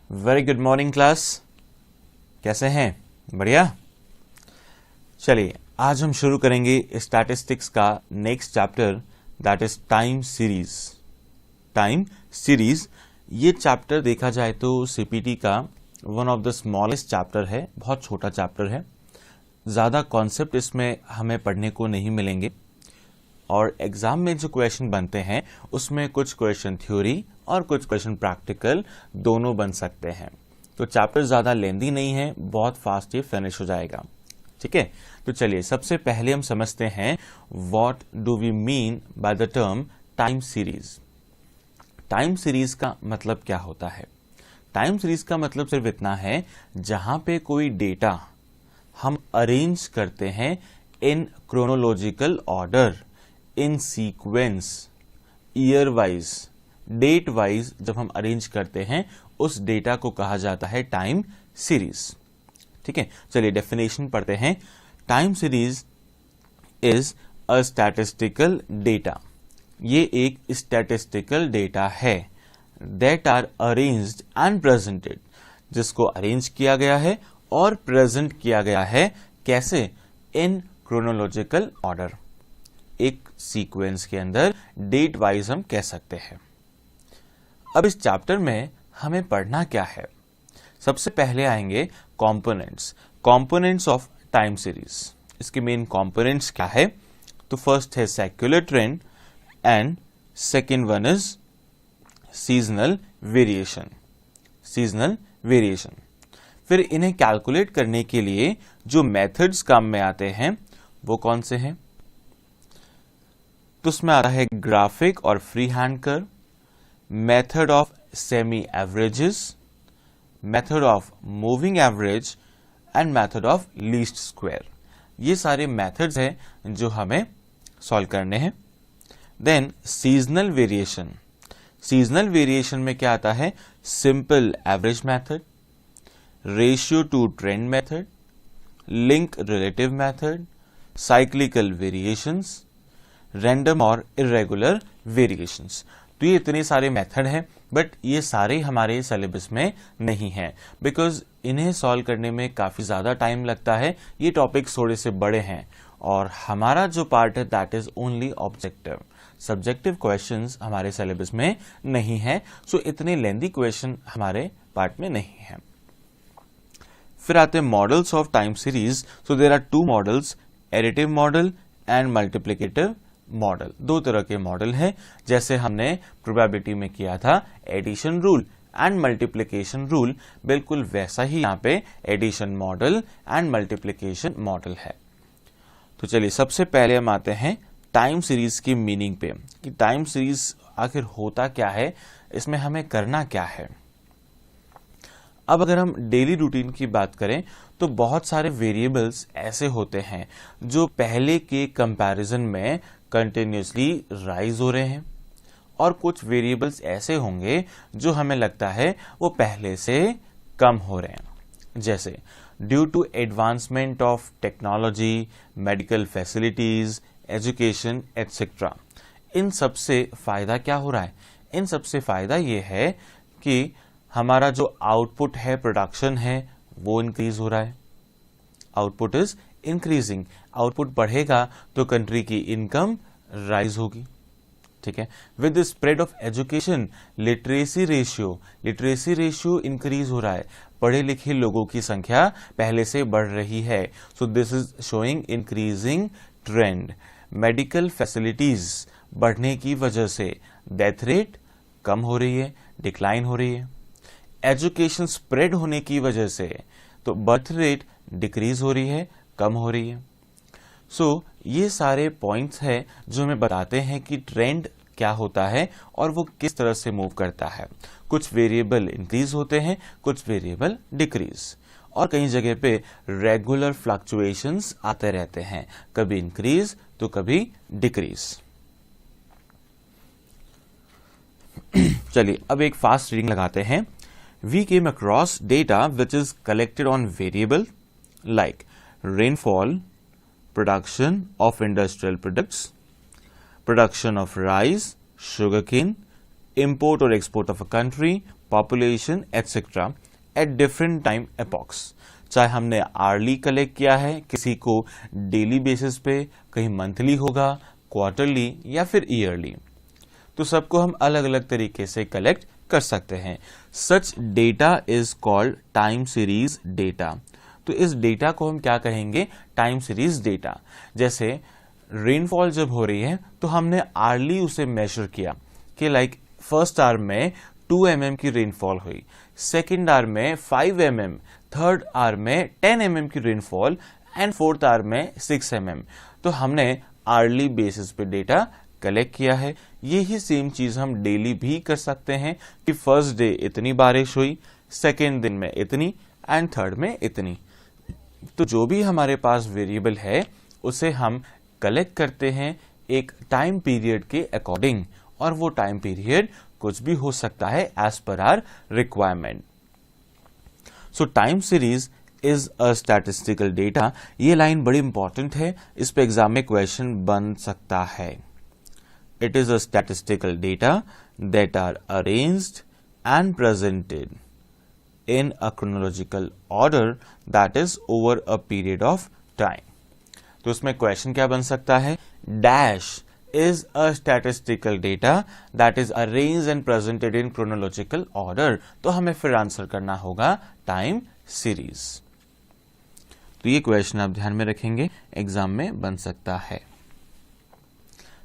Very good morning class. कैसे हैं? बढ़िया। चलिए आज हम शुरू करेंगे स्टैटिस्टिक्स का next chapter, that is time series. Time series ये चैप्टर देखा जाए तो सीपीटी का one of the smallest chapter है, बहुत छोटा चैप्टर है। ज़्यादा कॉन्सेप्ट इसमें हमें पढ़ने को नहीं मिलेंगे और एग्जाम में जो क्वेश्चन बनते हैं उसमें कुछ क्वेश्चन थ्योरी और कुछ क्वेश्चन प्रैक्टिकल दोनों बन सकते हैं। तो चैप्टर ज़्यादा लेंदी नहीं है, बहुत फास्ट ये फिनिश हो जाएगा। ठीक है, तो चलिए सबसे पहले हम समझते हैं what do we mean by the term time series. Time series का मतलब क्या होता है? टाइम सीरीज का मतलब सिर्फ इतना है जहां पे कोई डेटा हम अरेंज करते हैं in chronological order, in sequence, year wise, date wise जब हम अरेंज करते हैं उस डेटा को कहा जाता है टाइम सीरीज। ठीक है, चलिए डेफिनेशन पढ़ते हैं। Time series is a statistical data. ये एक स्टैटिस्टिकल डेटा है that are arranged and presented, जिसको अरेंज किया गया है और प्रेजेंट किया गया है कैसे? इन क्रोनोलॉजिकल ऑर्डर, एक सीक्वेंस के अंदर डेट वाइज हम कह सकते हैं। अब इस चैप्टर में हमें पढ़ना क्या है? सबसे पहले आएंगे components, components of time series. इसके मेन कंपोनेंट्स क्या है? तो फर्स्ट है secular trend and second one is seasonal variation. Seasonal variation. फिर इन्हें कैलकुलेट करने के लिए जो मेथड्स काम में आते हैं वो कौन से हैं? तो उसमें आता है ग्राफिक और free hand curve, method of semi averages, method of moving average and method of least square. ये सारे मेथड्स हैं जो हमें सॉल्व करने हैं। Then seasonal variation. Seasonal variation में क्या आता है? Simple average method, ratio to trend method, link relative method, cyclical variations, random और इरेगुलर वेरिएशंस। तो ये इतने सारे मेथड हैं, बट ये सारे हमारे सिलेबस में नहीं हैं बिकॉज इन्हें सॉल्व करने में काफ़ी ज़्यादा टाइम लगता है। ये टॉपिक्स थोड़े से बड़े हैं और हमारा जो पार्ट है that is only objective. Subjective questions हमारे सिलेबस में नहीं है, सो इतने लेंदी क्वेश्चन हमारे पार्ट में नहीं है। फिर आते हैं models of time series. So there are two models, additive model and multiplicative model. दो तरह के मॉडल हैं, जैसे हमने प्रोबेबिलिटी में किया था addition rule and multiplication rule, बिल्कुल वैसा ही यहाँ पे addition model and multiplication model है। तो चलिए सबसे पहले हम आते हैं टाइम सीरीज की मीनिंग पे कि टाइम सीरीज आखिर होता क्या है, इसमें हमें करना क्या है। अब अगर हम डेली रूटीन की बात करें तो बहुत सारे वेरिएबल्स ऐसे होते हैं जो पहले के कंपैरिजन में कंटिन्यूसली राइज हो रहे हैं और कुछ वेरिएबल्स ऐसे होंगे जो हमें लगता है वो पहले से कम हो रहे हैं। जैसे due to advancement of technology, medical facilities, education etcetera. इन सबसे फायदा क्या हो रहा है? इन सबसे फायदा ये है कि हमारा जो आउटपुट है, प्रोडक्शन है, वो इंक्रीज हो रहा है। Output is increasing. आउटपुट बढ़ेगा तो कंट्री की इनकम राइज होगी। ठीक है, with the spread of education, literacy ratio increase हो रहा है। पढ़े लिखे लोगों की संख्या पहले से बढ़ रही है। सो this is showing increasing trend. Medical facilities बढ़ने की वजह से डेथ रेट कम हो रही है, डिक्लाइन हो रही है। एजुकेशन स्प्रेड होने की वजह से तो बर्थ रेट डिक्रीज हो रही है, कम हो रही है। सो ये सारे पॉइंट्स हैं जो हमें बताते हैं कि ट्रेंड क्या होता है और वो किस तरह से मूव करता है। कुछ वेरिएबल इंक्रीज होते हैं, कुछ वेरिएबल डिक्रीज, और कई जगह पे रेगुलर फ्लक्चुएशंस आते रहते हैं, कभी इंक्रीज तो कभी डिक्रीज। चलिए अब एक फास्ट रीडिंग लगाते हैं। We came across data which is collected on variable like rainfall, production of industrial products, production of rice, sugarcane, import or export of a country, population, etc. at different time epochs. चाहे हमने early collect किया है, किसी को daily basis पे, कहीं monthly होगा, quarterly या फिर ईयरली, तो सबको हम अलग अलग तरीके से कलेक्ट कर सकते हैं. Such data is called time series data. तो इस डेटा को हम क्या कहेंगे? Time series data. जैसे रेनफॉल जब हो रही है तो हमने आर्ली उसे मेजर किया कि लाइक फर्स्ट आवर में 2 mm की रेनफॉल हुई, सेकेंड आवर में 5 mm, थर्ड आवर में 10 mm की रेनफॉल एंड फोर्थ आवर में 6 mm. तो हमने आर्ली बेसिस पे डेटा कलेक्ट किया है. यही सेम चीज हम डेली भी कर सकते हैं कि फर्स्ट डे इतनी बारिश हुई, सेकेंड दिन में इतनी एंड थर्ड में इतनी. तो जो भी हमारे पास वेरिएबल है उसे हम कलेक्ट करते हैं एक टाइम पीरियड के अकॉर्डिंग, और वो टाइम पीरियड कुछ भी हो सकता है as per our requirement. So time series is a statistical data. ये लाइन बड़ी इंपॉर्टेंट है, इस पे एग्जाम में क्वेश्चन बन सकता है. It is a statistical data that are arranged and presented in a chronological order that is over a period of time. तो उसमें क्वेश्चन क्या बन सकता है? Dash is a statistical data that is arranged and presented in chronological order. तो हमें फिर answer करना होगा टाइम सीरीज. तो ये क्वेश्चन आप ध्यान में रखेंगे, एग्जाम में बन सकता है.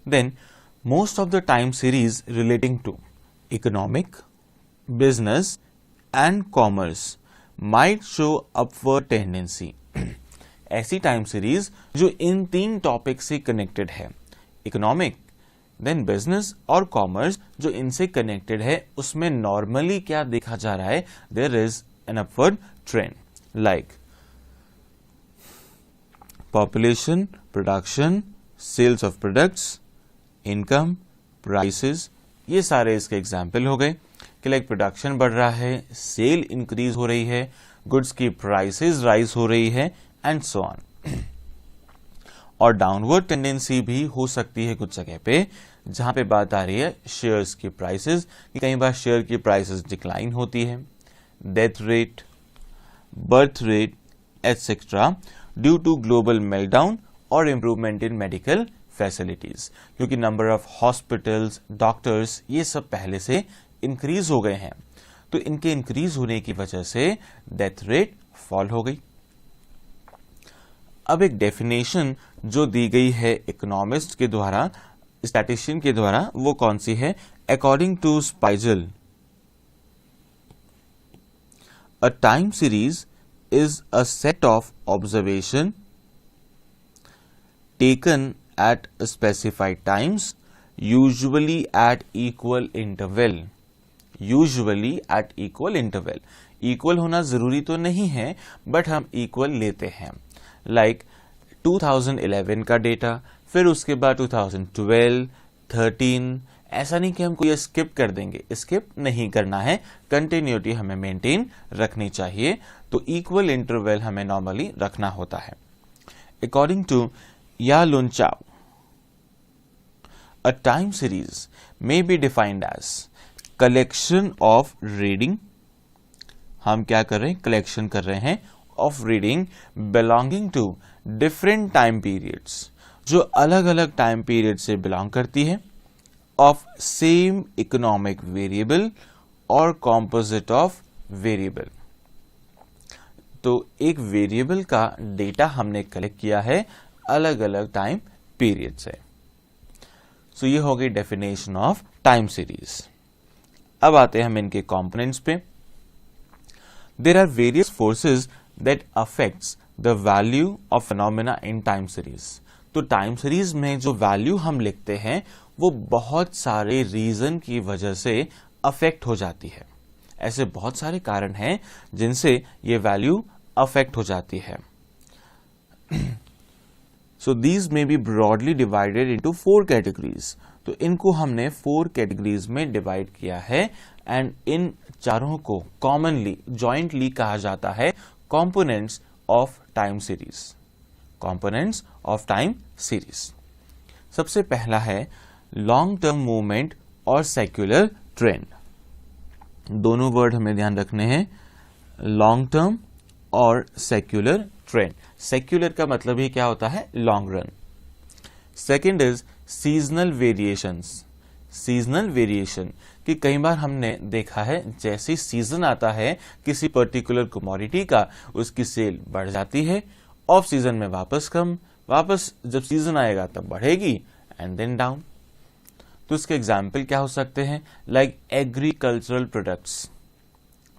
Then most of the time series relating to economic, business and commerce might show upward tendency. ऐसी टाइम सीरीज जो इन 3 टॉपिक से कनेक्टेड है, इकोनॉमिक, देन बिजनेस और कॉमर्स, जो इनसे कनेक्टेड है, उसमें नॉर्मली क्या देखा जा रहा है? There is an upward trend, like population, production, sales of products, income, prices. ये सारे इसके एग्जाम्पल हो गए कि लाइक प्रोडक्शन बढ़ रहा है, सेल इंक्रीज हो रही है, गुड्स की प्राइसेस राइज हो रही है एंड सो ऑन. और डाउनवर्ड टेंडेंसी भी हो सकती है कुछ जगह पे, जहां पे बात आ रही है शेयर्स की प्राइसेस, कि कई बार शेयर की प्राइसेस डिक्लाइन होती है, death rate, birth rate etcetera due to global meltdown और इंप्रूवमेंट इन मेडिकल फैसिलिटीज, क्योंकि नंबर ऑफ हॉस्पिटल्स, डॉक्टर्स, ये सब पहले से इंक्रीज हो गए हैं. तो इनके इंक्रीज होने की वजह से डेथ रेट फॉल हो गई. अब एक डेफिनेशन जो दी गई है इकोनॉमिस्ट के द्वारा, स्टैटिस्टिशियन के द्वारा, वो कौन सी है? According to Spiegel, a time series is a set of observation taken at specified times, usually at equal interval. Usually at equal interval. Equal होना जरूरी तो नहीं है, बट हम equal लेते हैं. Like 2011 का डेटा, फिर उसके बाद 2012, 13, ऐसा नहीं कि हम कोई स्किप कर देंगे, स्किप नहीं करना है, कंटिन्यूटी हमें मेंटेन रखनी चाहिए. तो इक्वल इंटरवल हमें नॉर्मली रखना होता है. अकॉर्डिंग टू या लुनचाओ, a time series may be defined as collection of reading. हम क्या कर रहे हैं? कलेक्शन कर रहे हैं of reading belonging to different time periods, जो अलग अलग टाइम पीरियड से बिलोंग करती है, of same economic variable और composite of variable. तो एक वेरिएबल का डेटा हमने कलेक्ट किया है अलग अलग टाइम पीरियड से. सो ये हो गई डेफिनेशन ऑफ टाइम सीरीज. अब आते हैं हम इनके कंपोनेंट्स पे. There are various forces that affects the value of phenomena in time series. तो टाइम सीरीज में जो वैल्यू हम लिखते हैं वो बहुत सारे रीजन की वजह से अफेक्ट हो जाती है. ऐसे बहुत सारे कारण हैं जिनसे ये वैल्यू अफेक्ट हो जाती है. So these may be broadly divided into 4 categories. तो इनको हमने 4 कैटेगरीज में डिवाइड किया है एंड इन चारों को कॉमनली, जॉइंटली कहा जाता है components of time series. Components of time series. सबसे पहला है लॉन्ग टर्म मूवमेंट और सेक्युलर ट्रेंड। दोनों वर्ड हमें ध्यान रखने हैं, लॉन्ग टर्म और सेक्युलर ट्रेंड। सेक्युलर का मतलब ही क्या होता है, long run. Second is seasonal variations. Seasonal variation कि कई बार हमने देखा है जैसे सीजन आता है किसी पर्टिकुलर कमोडिटी का, उसकी सेल बढ़ जाती है, ऑफ सीजन में वापस कम, वापस जब सीजन आएगा तब बढ़ेगी एंड देन डाउन। तो इसके एग्जाम्पल क्या हो सकते हैं, like agricultural products,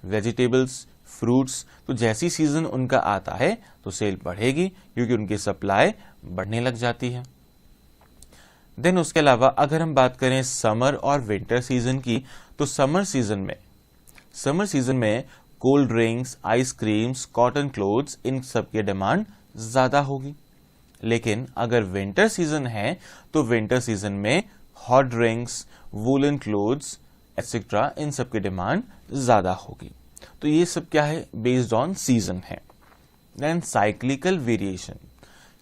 vegetables, fruits. तो जैसी सीजन उनका आता है तो सेल बढ़ेगी क्योंकि उनकी सप्लाई बढ़ने लग जाती है। देन उसके अलावा अगर हम बात करें समर और विंटर सीजन की, तो समर सीजन में cold drinks, ice creams, cotton clothes, इन सब की डिमांड ज्यादा होगी। लेकिन अगर विंटर सीजन है तो विंटर सीजन में hot drinks, woollen clothes etcetera, इन सब की डिमांड ज्यादा होगी। तो ये सब क्या है, बेस्ड ऑन सीजन है। Then cyclical variation.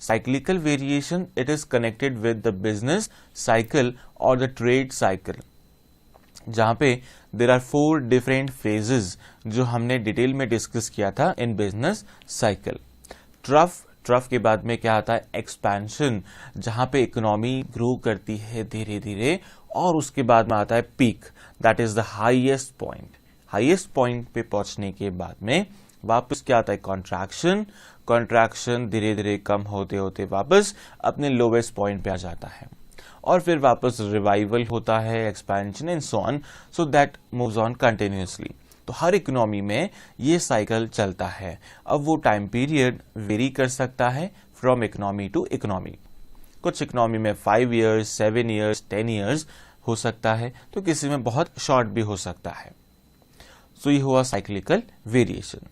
Cyclical variation, it is connected with the business cycle or the trade cycle, जहां पे there are 4 different phases जो हमने डिटेल में डिस्कस किया था इन बिजनेस साइकिल। ट्रफ के बाद में क्या आता है, एक्सपेंशन, जहां पे इकोनॉमी ग्रो करती है धीरे धीरे, और उसके बाद में आता है peak, that is the highest point. Highest point पे पहुंचने के बाद में वापस क्या आता है, कॉन्ट्रैक्शन धीरे धीरे कम होते होते वापस अपने लोवेस्ट पॉइंट पे आ जाता है, और फिर वापस रिवाइवल होता है, expansion and so on, so that moves on continuously. तो हर इकोनॉमी में ये साइकिल चलता है। अब वो टाइम पीरियड वेरी कर सकता है फ्रॉम इकोनॉमी टू इकोनॉमी। कुछ इकोनॉमी में 5 इयर्स, 7 इयर्स, 10 इयर्स हो सकता है, तो किसी में बहुत शॉर्ट भी हो सकता है। सो ये हुआ साइक्लिकल वेरिएशन।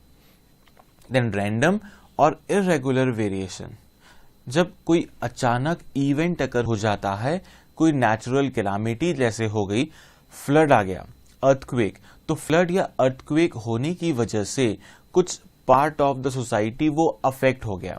देन रैंडम और इरेगुलर वेरिएशन, जब कोई अचानक इवेंट अगर हो जाता है, कोई नेचुरल कैलामिटी जैसे हो गई, फ्लड आ गया, अर्थक्वेक, तो फ्लड या अर्थक्वेक होने की वजह से कुछ पार्ट ऑफ द सोसाइटी वो अफेक्ट हो गया।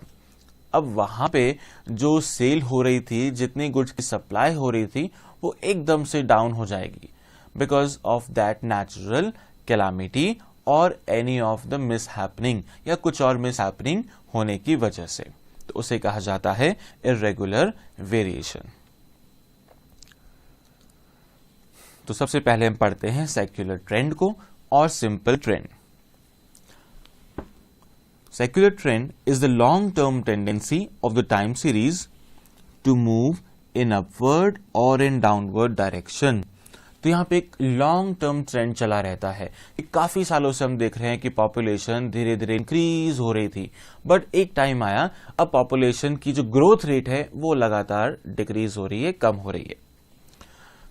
अब वहां पे जो सेल हो रही थी, जितनी गुड्स की सप्लाई हो रही थी, वो एकदम से डाउन हो जाएगी because of that natural calamity और एनी ऑफ द मिसहैपनिंग, या कुछ और मिसहैपनिंग होने की वजह से। तो उसे कहा जाता है इरेगुलर वेरिएशन। तो सबसे पहले हम पढ़ते हैं सेक्युलर ट्रेंड को और simple trend. Secular trend is the long term tendency of the time series to move in upward और इन डाउनवर्ड डायरेक्शन। तो यहाँ पे एक लॉन्ग टर्म ट्रेंड चला रहता है कि काफी सालों से हम देख रहे हैं कि पॉपुलेशन धीरे धीरे इंक्रीज हो रही थी, बट एक टाइम आया अब पॉपुलेशन की जो ग्रोथ रेट है वो लगातार डिक्रीज हो रही है, कम हो रही है।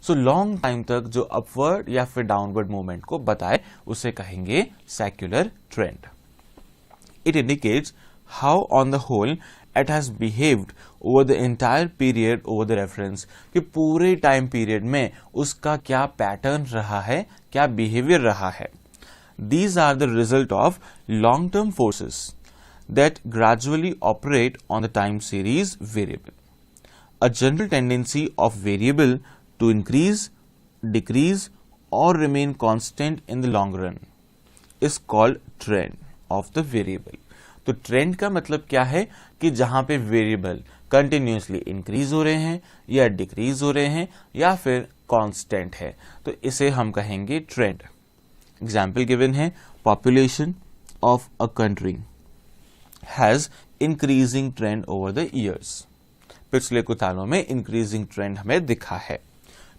सो लॉन्ग टाइम तक जो अपवर्ड या फिर डाउनवर्ड मूवमेंट को बताए उसे कहेंगे secular trend. It indicates how on the whole it has behaved over the entire period over the reference, कि पूरे टाइम पीरियड में उसका क्या पैटर्न रहा है, क्या बिहेवियर रहा है। These are the result of long-term forces that gradually operate on the time series variable. A general tendency of variable to increase, decrease or remain constant in the long run is called trend of the variable. तो trend का मतलब क्या है कि जहां पे variable continuously increase हो रहे हैं या डिक्रीज हो रहे हैं या फिर कांस्टेंट है, तो इसे हम कहेंगे ट्रेंड। एग्जाम्पल गिवन है, population of a country has increasing trend over the years. पिछले कुछ सालों में इंक्रीजिंग ट्रेंड हमें दिखा है।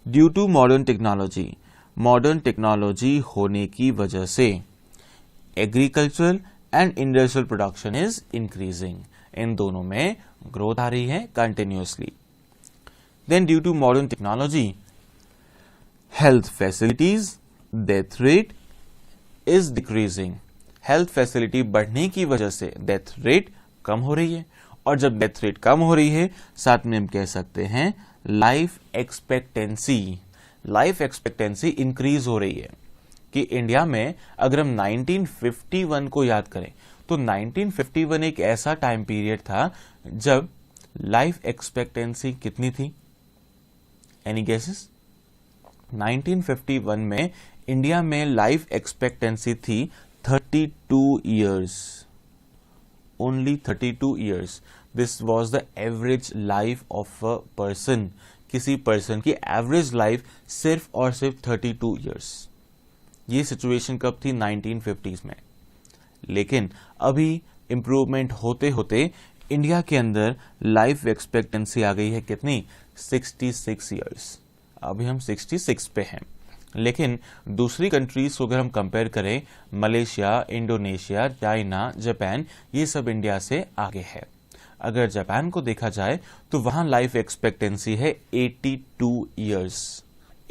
ड्यू टू मॉडर्न टेक्नोलॉजी होने की वजह से agricultural and industrial production is increasing. इन दोनों में ग्रोथ आ रही है continuously. Then due to modern technology, health facilities, death rate is decreasing. Health facility बढ़ने की वजह से डेथ रेट कम हो रही है, और जब डेथ रेट कम हो रही है साथ में हम कह सकते हैं लाइफ एक्सपेक्टेंसी इंक्रीज हो रही है। कि इंडिया में अगर हम 1951 को याद करें तो 1951 एक ऐसा टाइम पीरियड था जब लाइफ एक्सपेक्टेंसी कितनी थी? Any guesses? 1951 में इंडिया में लाइफ एक्सपेक्टेंसी थी 32 years, only 32 years. This was the average life of a person. किसी पर्सन की एवरेज लाइफ सिर्फ और सिर्फ 32 years. ये सिचुएशन कब थी? 1950s में. लेकिन अभी इंप्रूवमेंट होते होते इंडिया के अंदर लाइफ एक्सपेक्टेंसी आ गई है कितनी? 66 years. अभी हम 66 पे हैं. लेकिन दूसरी कंट्रीज को अगर हम कंपेयर करें, मलेशिया, इंडोनेशिया, चाइना, जापान, ये सब इंडिया से आगे है. अगर जापान को देखा जाए तो वहां लाइफ एक्सपेक्टेंसी है 82 years.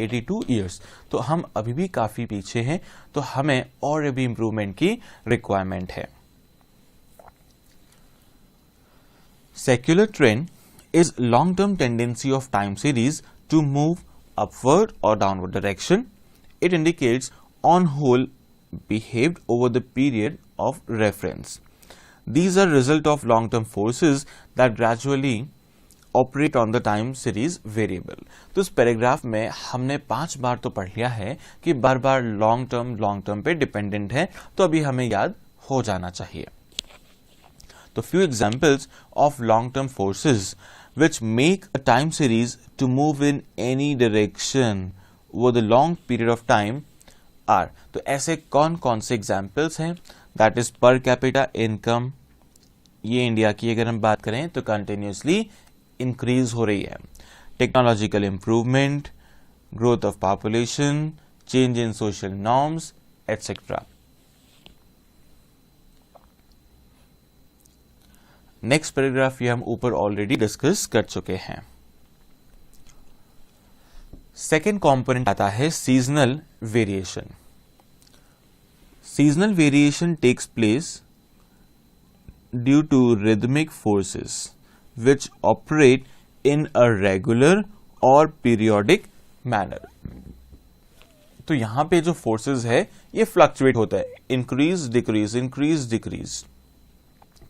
82 years. तो हम अभी भी काफी पीछे हैं, तो हमें और भी इंप्रूवमेंट की रिक्वायरमेंट है. Secular trend is long term tendency of time series to move upward or downward direction. It indicates on whole behaved over the period of reference. These are result of long-term forces that gradually operate on the time series variable. तो इस paragraph में हमने 5 बार तो पढ़ लिया है कि बार बार long term पे डिपेंडेंट है, तो अभी हमें याद हो जाना चाहिए. तो few examples of long-term forces which make a time series to move in any direction over the long period of time are. तो ऐसे कौन कौन से एग्जाम्पल्स हैं? That is per capita income. ये इंडिया की अगर हम बात करें तो कंटिन्यूसली इंक्रीज हो रही है. Technological improvement, growth of population, change in social norms etcetera. Next paragraph ये हम ऊपर ऑलरेडी डिस्कस कर चुके हैं. सेकेंड कंपोनेंट आता है seasonal variation. Seasonal variation takes place due to rhythmic forces which operate in a regular और periodic manner. तो यहां पे जो फोर्सेस है ये फ्लक्चुएट होता है, इंक्रीज डिक्रीज, इंक्रीज डिक्रीज.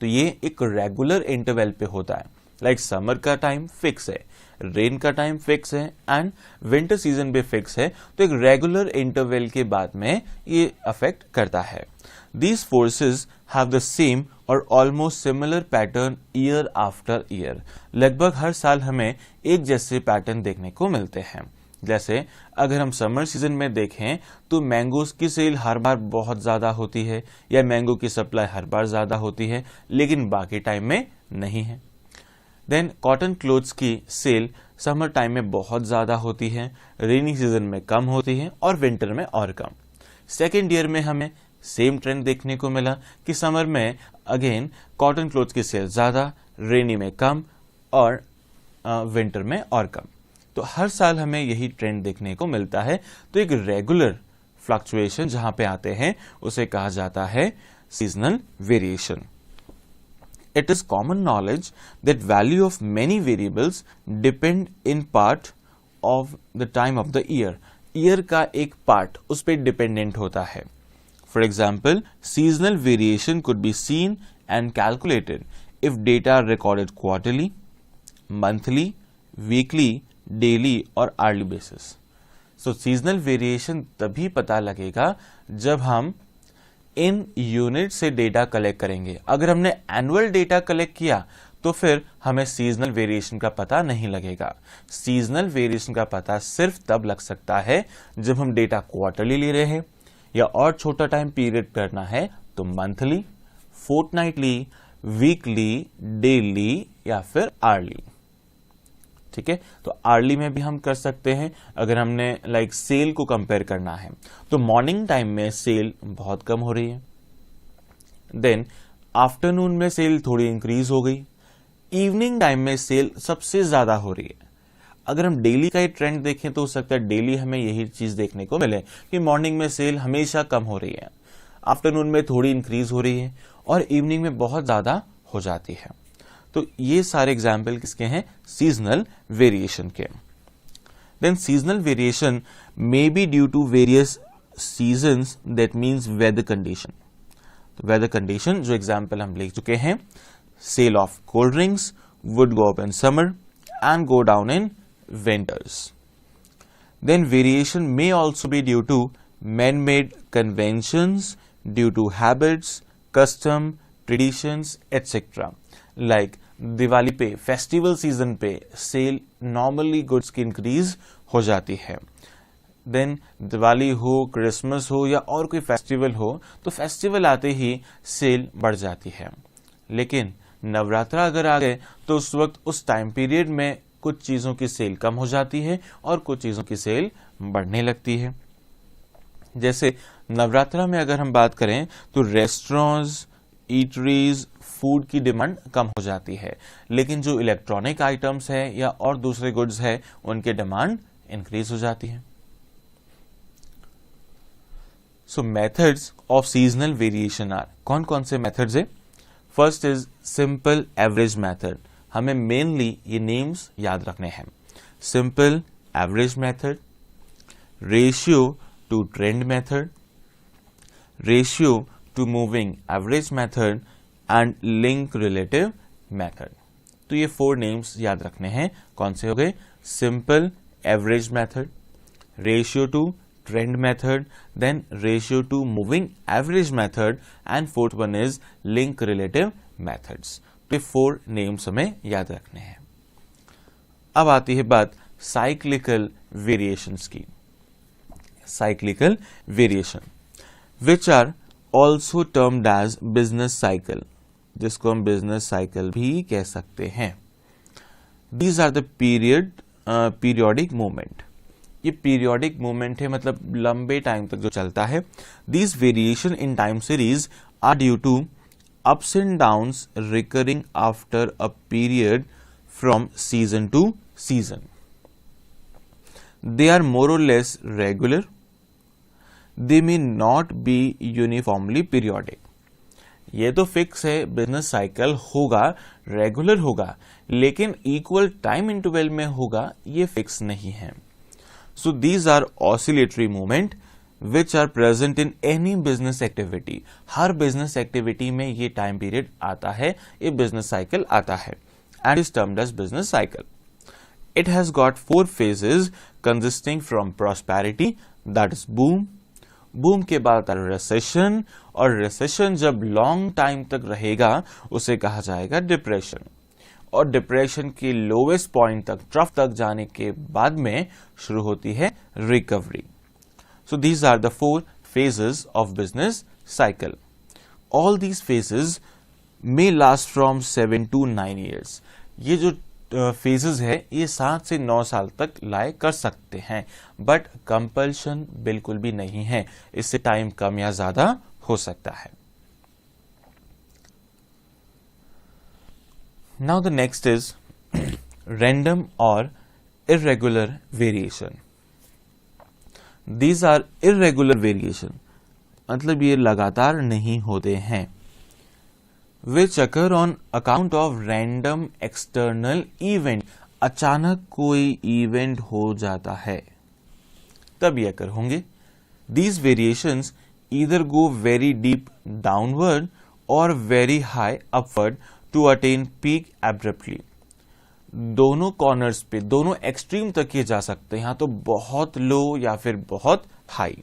तो ये एक रेगुलर इंटरवल पे होता है. लाइक समर का टाइम फिक्स है, रेन का टाइम फिक्स है एंड विंटर सीजन भी फिक्स है. तो एक रेगुलर इंटरवल के बाद में ये अफेक्ट करता है. These forces have the same और almost similar pattern year after year. लगभग हर साल हमें एक जैसे पैटर्न देखने को मिलते हैं. जैसे अगर हम समर सीजन में देखें तो मैंगोज की सेल हर बार बहुत ज्यादा होती है या मैंगो की सप्लाई हर बार ज्यादा होती है, लेकिन बाकी टाइम में नहीं है. देन कॉटन क्लोथ्स की सेल समर टाइम में बहुत ज्यादा होती है, रेनी सीजन में कम होती है और विंटर में और कम. सेकेंड ईयर में हमें सेम ट्रेंड देखने को मिला कि समर में अगेन कॉटन क्लोथ्स की सेल ज्यादा, रेनी में कम और विंटर में और कम. तो हर साल हमें यही ट्रेंड देखने को मिलता है. तो एक रेगुलर फ्लक्चुएशन जहां पे आते हैं उसे कहा जाता है seasonal variation. It is common knowledge that value of many variables depend in part of the time of the year. Year का एक पार्ट उस पर डिपेंडेंट होता है. For example, seasonal variation could be seen and calculated if data are recorded quarterly, monthly, weekly, daily और hourly basis. So seasonal variation तभी पता लगेगा जब हम इन यूनिट से डेटा कलेक्ट करेंगे. अगर हमने एनुअल डेटा कलेक्ट किया तो फिर हमें सीजनल वेरिएशन का पता नहीं लगेगा. सीजनल वेरिएशन का पता सिर्फ तब लग सकता है जब हम डेटा क्वार्टरली ले रहे हैं या और छोटा टाइम पीरियड करना है तो मंथली, फोर्टनाइटली, वीकली, डेली या फिर आर्ली. ठीक है, तो आर्ली में भी हम कर सकते हैं. अगर हमने सेल को कंपेयर करना है तो मॉर्निंग टाइम में सेल बहुत कम हो रही है, देन आफ्टरनून में सेल थोड़ी इंक्रीज हो गई, इवनिंग टाइम में सेल सबसे ज्यादा हो रही है. अगर हम डेली का ही ट्रेंड देखें तो हो सकता है डेली हमें यही चीज देखने को मिले कि मॉर्निंग में सेल हमेशा कम हो रही है, आफ्टरनून में थोड़ी इंक्रीज हो रही है और इवनिंग में बहुत ज्यादा हो जाती है. तो ये सारे एग्जाम्पल किसके हैं? सीजनल वेरिएशन के. Then seasonal variation may be due to various seasons, that means weather condition. तो वेदर कंडीशन जो एग्जाम्पल हम ले चुके हैं, sale of cold drinks would go up in summer and go down in winters. Then variation may also be due to man-made conventions, due to habits, custom, traditions, etc. Like Diwali पे, festival season पे cell normally goods की increase हो जाती है. Then Diwali हो, Christmas हो या और कोई फेस्टिवल हो तो फेस्टिवल आते ही सेल बढ़ जाती है. लेकिन नवरात्रा अगर आ गए तो उस वक्त उस टाइम पीरियड में कुछ चीजों की सेल कम हो जाती है और कुछ चीजों की सेल बढ़ने लगती है. जैसे नवरात्रा में अगर हम बात करें तो रेस्टोरेंट्स, ईटरीज, फूड की डिमांड कम हो जाती है, लेकिन जो इलेक्ट्रॉनिक आइटम्स है या और दूसरे गुड्स है उनके डिमांड इंक्रीज हो जाती है. So methods of seasonal variation are, कौन कौन से मेथड्स है? First is simple average method. हमें मेनली ये नेम्स याद रखने हैं. Simple average method, ratio to trend method, ratio to moving average method and link relative method. तो ये 4 नेम्स याद रखने हैं. कौन से हो गए? Simple average method, ratio to trend method, then ratio to moving average method and fourth one is link relative methods. तो 4 नेम्स हमें याद रखने हैं. अब आती है बात साइक्लिकल वेरिएशंस की. Cyclical variation which are also termed as business cycle, जिसको हम बिजनेस साइकिल भी कह सकते हैं. These are the periodic movement. ये पीरियोडिक मूवमेंट है, मतलब लंबे टाइम तक जो चलता है. These variation in time series are due to ups and downs recurring after a period from season to season. They are more or less regular. They may not be uniformly periodic. ये तो fix है, business cycle होगा, regular होगा, लेकिन equal time interval में होगा, ये fix नहीं है. So these are oscillatory movement which are present in any business activity. Her business activity में ये time period आता है, ये business cycle आता है, and is termed as business cycle. It has got 4 phases consisting from prosperity, that is boom. Boom के बाद आता है recession, और recession जब long time तक रहेगा उसे कहा जाएगा depression. और डिप्रेशन के लोवेस्ट पॉइंट तक, ट्रफ तक जाने के बाद में शुरू होती है recovery. So these are the 4 phases of business cycle. All these phases may last from 7 to 9 years. ये जो phases है ये 7 से 9 साल तक लाए कर सकते हैं, बट कंपल्शन बिल्कुल भी नहीं है. इससे टाइम कम या ज्यादा हो सकता है. Now the next is random or irregular variation. These are irregular variation, मतलब ये लगातार नहीं होते हैं. Which occur on account of random external event. अचानक कोई इवेंट हो जाता है तब ये occur होंगे. These variations either go very deep downward or very high upward to attain peak abruptly. दोनों कॉर्नर्स पे, दोनों एक्सट्रीम तक ये जा सकते हैं, या तो बहुत लो या फिर बहुत high.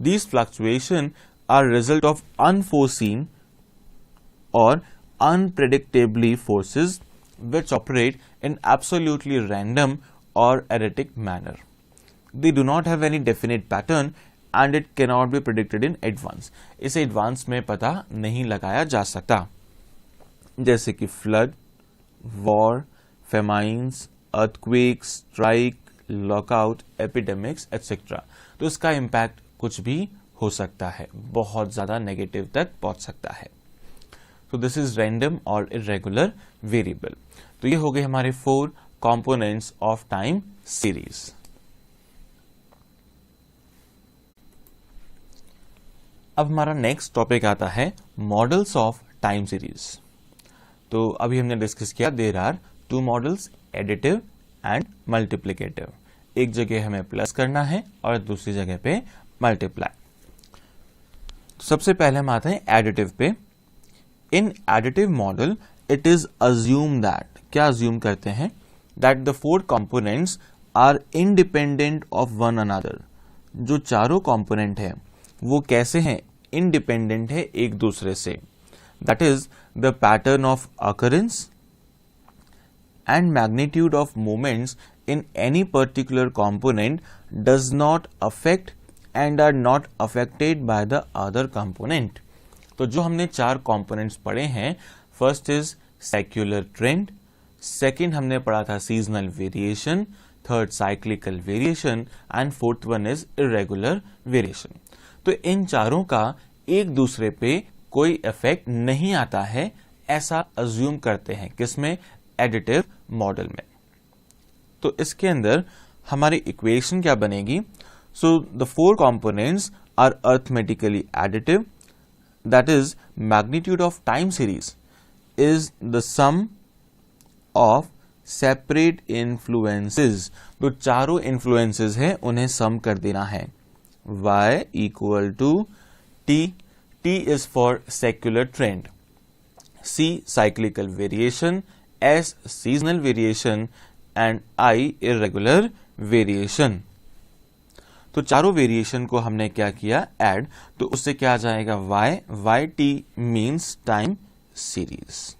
These fluctuations are result of unforeseen or unpredictably forces which operate in absolutely random or erratic manner. They do not have any definite pattern and it cannot be predicted in advance. इसे advance में पता नहीं लगाया जा सकता. जैसे कि flood, war, famines, earthquakes, strike, lockout, epidemics etcetera. तो इसका इम्पैक्ट कुछ भी हो सकता है, बहुत ज्यादा नेगेटिव तक पहुंच सकता है. तो दिस इज रैंडम और इरेगुलर वेरिएबल. तो ये हो गए हमारे 4 कंपोनेंट्स ऑफ टाइम सीरीज. अब हमारा नेक्स्ट टॉपिक आता है मॉडल्स ऑफ टाइम सीरीज. तो अभी हमने डिस्कस किया there are 2 models, additive and multiplicative. एक जगह हमें प्लस करना है और दूसरी जगह पे मल्टीप्लाई. सबसे पहले हम आते हैं एडिटिव पे. In additive model it is assume that, क्या अज्यूम करते हैं, that the 4 components are independent of one another. जो चारों कंपोनेंट है वो कैसे हैं? इंडिपेंडेंट है एक दूसरे से। That is the pattern of occurrence and magnitude of movements in any particular component does not affect and are not affected by the other component। तो जो हमने चार components पढ़े हैं, first is secular trend, second हमने पढ़ा था seasonal variation, third cyclical variation and fourth one is irregular variation। तो इन चारों का एक दूसरे पे कोई इफेक्ट नहीं आता है, ऐसा अज्यूम करते हैं। किसमें? एडिटिव मॉडल में। तो इसके अंदर हमारी इक्वेशन क्या बनेगी? So the four components are arithmetically additive, that is magnitude of time series is the sum of separate influences. तो चारों इन्फ्लुएंसेस हैं, उन्हें सम कर देना है। y equal to t, t is for secular trend, c cyclical variation, S seasonal variation and I irregular variation। तो चारों variation को हमने क्या किया? ऐड। तो उससे क्या आ जाएगा? y t means time series,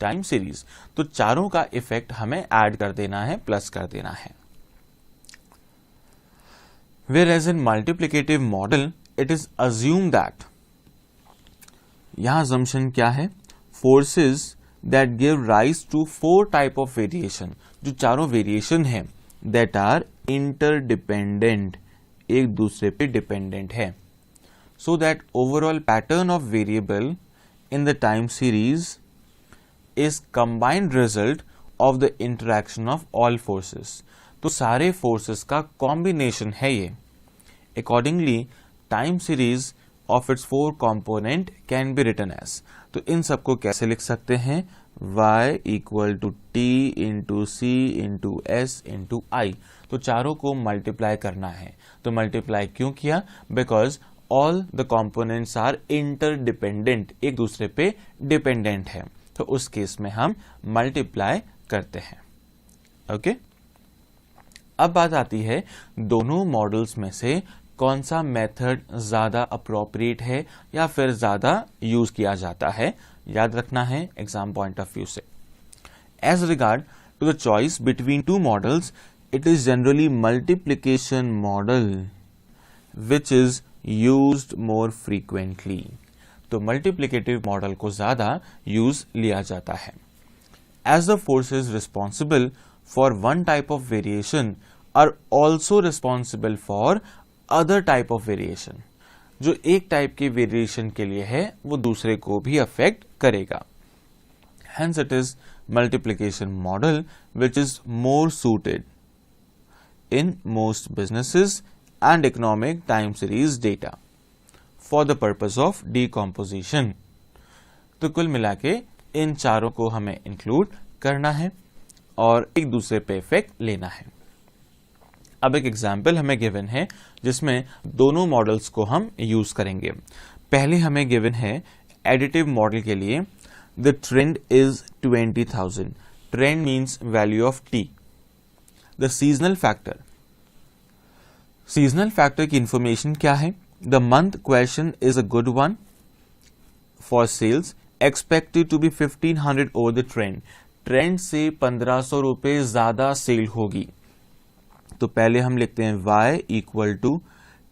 time series. तो चारों का इफेक्ट हमें ऐड कर देना है, प्लस कर देना है। Whereas in multiplicative model it is assumed that, यहां assumption क्या है? Forces that give rise to four type of variation, जो चारों वेरिएशन हैं that are interdependent, एक दूसरे पे डिपेंडेंट है, so that overall pattern of variable in the time series is combined result of the interaction of all forces। तो सारे forces का कॉम्बिनेशन है ये। Accordingly, time series of its four component can be written as, तो इन सबको कैसे लिख सकते हैं? y equal to t into c into s into i। तो चारों को मल्टीप्लाई करना है। तो मल्टीप्लाई क्यों किया? Because all the components are interdependent, एक दूसरे पे डिपेंडेंट है। तो उस केस में हम मल्टीप्लाई करते हैं। ओके, अब बात आती है दोनों मॉडल्स में से कौन सा मेथड ज्यादा अप्रोप्रिएट है या फिर ज्यादा यूज किया जाता है। याद रखना है एग्जाम पॉइंट ऑफ व्यू से। As regard to the choice between two models, it is generally multiplication model which is used more frequently. तो मल्टीप्लिकेटिव मॉडल को ज्यादा यूज लिया जाता है। As the forces responsible for one type of variation are also responsible for other type of variation. जो एक type के variation के लिए है वो दूसरे को भी अफेक्ट करेगा। Hence it is multiplication model which is more suited in most businesses and economic time series data for the purpose of decomposition। तो कुल मिला के इन चारों को हमें इंक्लूड करना है और एक दूसरे पे इफेक्ट लेना है। अब एक एग्जाम्पल हमें गिवन है जिसमें दोनों मॉडल्स को हम यूज करेंगे। पहले हमें गिवन है एडिटिव मॉडल के लिए the trend is 20,000। Trend means value of T. The seasonal factor, seasonal factor की इंफॉर्मेशन क्या है? The month question is a good one for sales expected to be 1500 over the trend. Trend से 1500 रुपए ज्यादा cell होगी। तो पहले हम लिखते हैं y equal to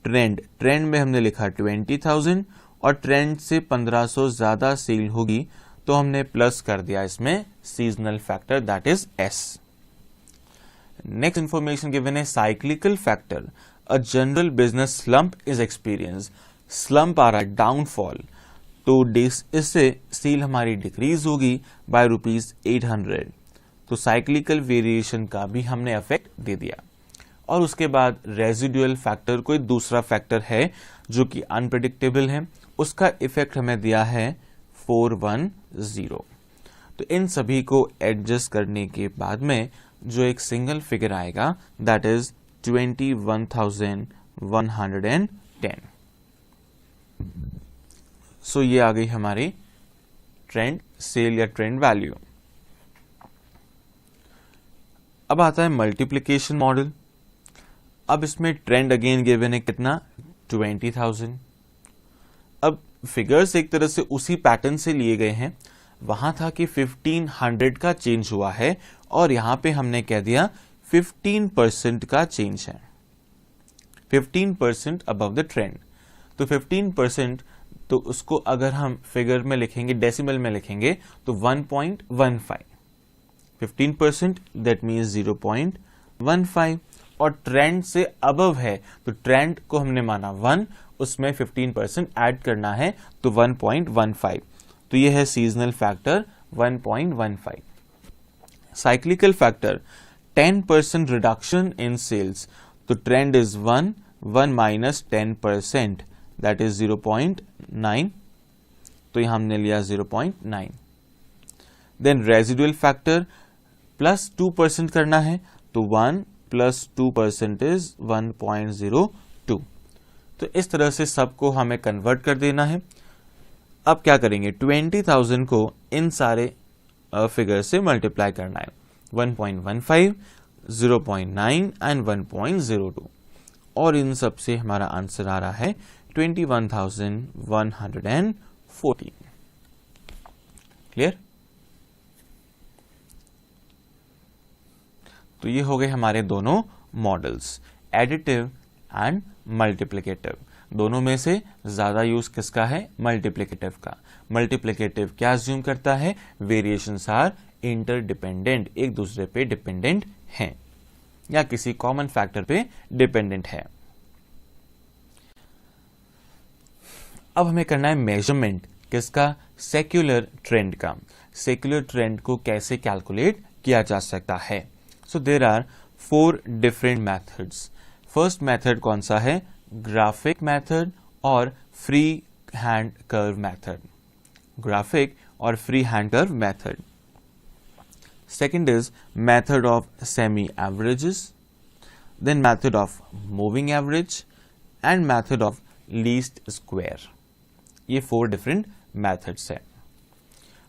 trend. Trend में हमने लिखा 20,000 और ट्रेंड से 1500 ज्यादा सेल होगी तो हमने प्लस कर दिया इसमें seasonal factor that is s। Next information given है cyclical factor. A general business slump is experience. Slump आ रहा है, डाउनफॉल, तो इससे सेल हमारी डिक्रीज होगी बाय ₹800। तो साइक्लिकल वेरिएशन का भी हमने इफेक्ट दे दिया। और उसके बाद रेजिडुअल फैक्टर कोई दूसरा फैक्टर है जो कि अनप्रेडिक्टेबल है, उसका इफेक्ट हमें दिया है 410। तो इन सभी को एडजस्ट करने के बाद में जो एक सिंगल फिगर आएगा दैट इज 21,110। सो ये आ गई हमारी ट्रेंड सेल या ट्रेंड वैल्यू। अब आता है मल्टीप्लिकेशन मॉडल। अब इसमें ट्रेंड अगेन गिवन है कितना, 20,000। अब फिगर्स एक तरह से उसी पैटर्न से लिए गए हैं। वहां था कि 1500 का चेंज हुआ है और यहां पे हमने कह दिया 15% का चेंज है, 15% अबव द ट्रेंड। तो 15%, तो उसको अगर हम फिगर में लिखेंगे, डेसिमल में लिखेंगे तो 1.15। 15% दैट मीन्स 0.15, और ट्रेंड से अबव है तो ट्रेंड को हमने माना 1, उसमें 15% ऐड करना है तो 1.15। तो ये है seasonal factor 1.15। Cyclical factor 10% reduction in sales, तो trend is 1 minus 10% that is 0.9, तो यहां हमने लिया 0.9। देन रेजिडुअल फैक्टर प्लस 2% करना है तो 1 प्लस 2% इज 1.02। तो इस तरह से सबको हमें कन्वर्ट कर देना है। अब क्या करेंगे, 20,000 को इन सारे फिगर से मल्टीप्लाई करना है, 1.15, 0.9 एंड 1.02, और इन सब से हमारा आंसर आ रहा है 21,114। क्लियर? तो ये हो गए हमारे दोनों मॉडल्स, एडिटिव एंड मल्टीप्लिकेटिव। दोनों में से ज्यादा यूज किसका है, मल्टीप्लिकेटिव का। मल्टीप्लिकेटिव क्या अज्यूम करता है, वेरिएशंस आर इंटरडिपेंडेंट, एक दूसरे पे डिपेंडेंट हैं या किसी कॉमन फैक्टर पे डिपेंडेंट है। अब हमें करना है मेजरमेंट किसका, सेक्युलर ट्रेंड का। सेक्युलर ट्रेंड को कैसे कैलकुलेट किया जा सकता है। So there are 4 different methods. First method कौन सा है, ग्राफिक मेथड और free hand curve method. Graphic और free hand curve method. Second is method of semi averages, then method of moving average and method of least square. ये 4 different methods है।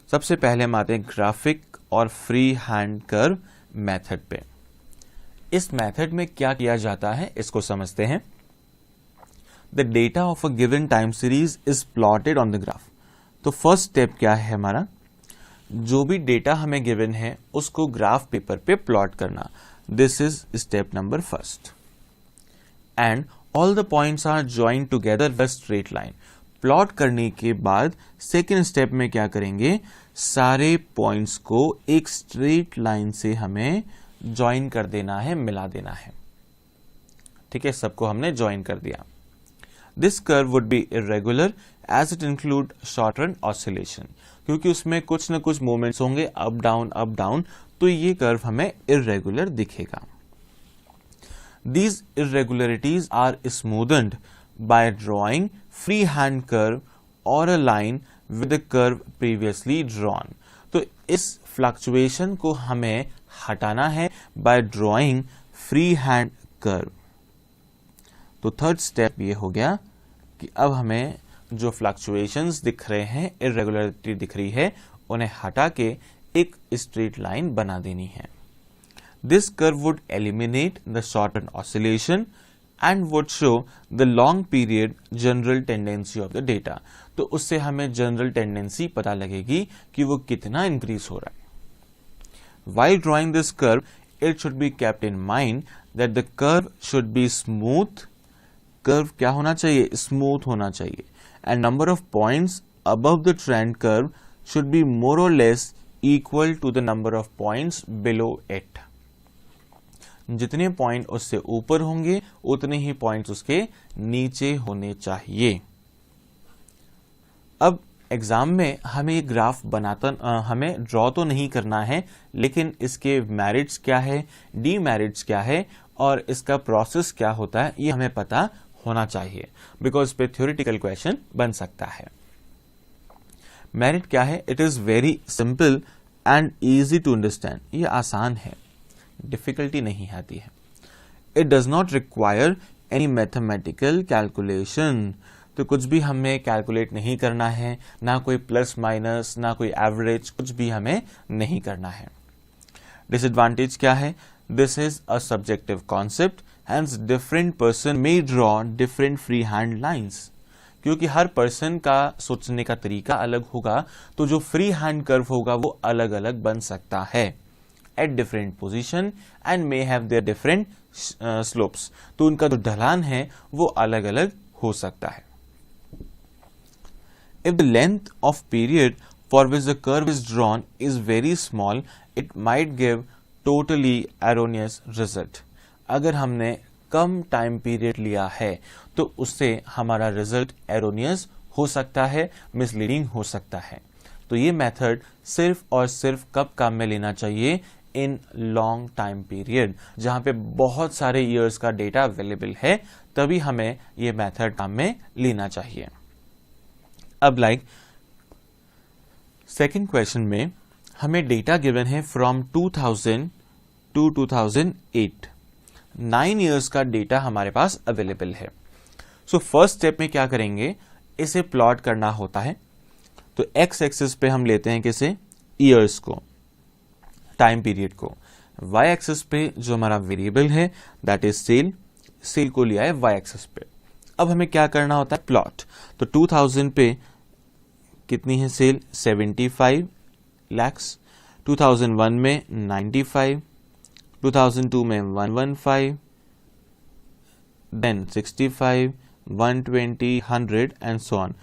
सबसे पहले हम आते हैं ग्राफिक और फ्री हैंड कर्व मेथड पे। इस मेथड में क्या किया जाता है इसको समझते हैं। The data of a given time series is plotted on the graph. तो फर्स्ट स्टेप क्या है हमारा, जो भी डेटा हमें गिवन है उसको ग्राफ पेपर पे प्लॉट करना। This is step number first. And all the points are joint together with straight line. Plot करने के बाद सेकेंड स्टेप में क्या करेंगे, सारे पॉइंट्स को एक स्ट्रेट लाइन से हमें ज्वाइन कर देना है, मिला देना है। ठीक है, सबको हमने ज्वाइन कर दिया। This curve would be irregular as it include short run oscillation, क्योंकि उसमें कुछ न कुछ मूवमेंट्स होंगे अप डाउन, तो ये कर्व हमें इरेगुलर दिखेगा। These irregularities are smoothed by drawing freehand curve or a line with the curve previously drawn. तो इस फ्लक्चुएशन को हमें हटाना है by drawing freehand curve. तो थर्ड स्टेप ये हो गया कि अब हमें जो फ्लक्चुएशंस दिख रहे हैं, इरेगुलरिटी दिख रही है, उन्हें हटा के एक स्ट्रेट लाइन बना देनी है। This curve would eliminate the short-run oscillation and would show the long period general tendency of the data. तो उससे हमें जनरल टेंडेंसी पता लगेगी कि वो कितना इंक्रीज हो रहा है। While drawing this curve, it should be kept in mind that the curve should be smooth. Curve क्या होना चाहिए, स्मूथ होना चाहिए। And number of points above the trend curve should be more or less equal to the number of points below it. जितने point उससे ऊपर होंगे उतने ही पॉइंट्स उसके नीचे होने चाहिए। अब एग्जाम में हमें ये ग्राफ हमें ड्रॉ तो नहीं करना है, लेकिन इसके मेरिट्स क्या है, डीमेरिट्स क्या है और इसका प्रोसेस क्या होता है ये हमें पता होना चाहिए, बिकॉज पे थ्योरेटिकल क्वेश्चन बन सकता है। मेरिट क्या है, it is very simple and easy to understand. ये आसान है, डिफिकल्टी नहीं आती है। It does not require any mathematical calculation. तो कुछ भी हमें कैलकुलेट नहीं करना है, ना कोई प्लस माइनस, ना कोई एवरेज, कुछ भी हमें नहीं करना है। डिसएडवांटेज क्या है, This is a subjective concept, hence different person may draw different freehand lines. क्योंकि हर पर्सन का सोचने का तरीका अलग होगा, तो जो फ्री हैंड कर्व होगा वो अलग अलग बन सकता है at different position and may have their different slopes. तो उनका जो ढलान है वो अलग अलग हो सकता है. If the length of period for which the curve is drawn is very small, it might give totally erroneous result. अगर हमने कम टाइम पीरियड लिया है तो उससे हमारा रिजल्ट एरोनियस हो सकता है, मिसलीडिंग हो सकता है. तो ये मेथड सिर्फ और सिर्फ कब काम में लेना चाहिए? इन लॉन्ग टाइम पीरियड, जहां पे बहुत सारे ईयर्स का डेटा अवेलेबल है, तभी हमें ये मेथड काम में लेना चाहिए. अब सेकंड क्वेश्चन में हमें डेटा गिवन है फ्रॉम 2000 टू 2008. 9 इयर्स का डेटा हमारे पास अवेलेबल है. सो फर्स्ट स्टेप में क्या करेंगे, इसे प्लॉट करना होता है. तो एक्स एक्सिस पे हम लेते हैं किसे? ईयर्स को, टाइम पीरियड को. वाई एक्सिस पे जो हमारा वेरिएबल है दैट इज सेल को लिया है वाई एक्सिस पे. अब हमें क्या करना होता है? प्लॉट. तो 2000 पे कितनी है सेल? 75 lakhs. 2001 में 95, 2002 में 115, देन 65, 120, 100 एंड सो ऑन.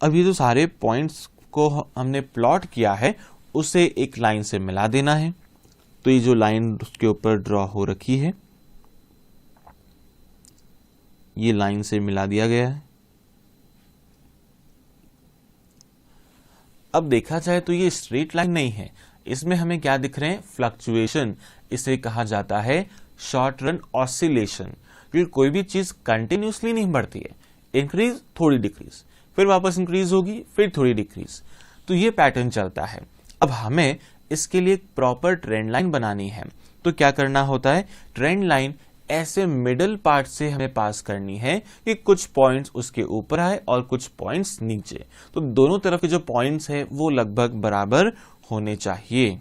अब ये जो सारे पॉइंट्स को हमने प्लॉट किया है उसे एक लाइन से मिला देना है. तो ये जो लाइन उसके ऊपर ड्रॉ हो रखी है, ये लाइन से मिला दिया गया है. अब देखा जाए तो ये स्ट्रेट लाइन नहीं है, इसमें हमें क्या दिख रहे हैं? फ्लक्चुएशन. इसे कहा जाता है शॉर्ट रन ऑसिलेशन. क्योंकि कोई भी चीज कंटिन्यूसली नहीं बढ़ती है, इंक्रीज थोड़ी डिक्रीज, फिर वापस इंक्रीज होगी, फिर थोड़ी डिक्रीज. तो ये पैटर्न चलता है. अब हमें इसके लिए एक प्रॉपर ट्रेंड लाइन बनानी है. तो क्या करना होता है? ट्रेंड लाइन ऐसे मिडल पार्ट से हमें पास करनी है कि कुछ पॉइंट्स उसके ऊपर आए और कुछ पॉइंट्स नीचे. तो दोनों तरफ के जो पॉइंट्स है वो लगभग बराबर होने चाहिए.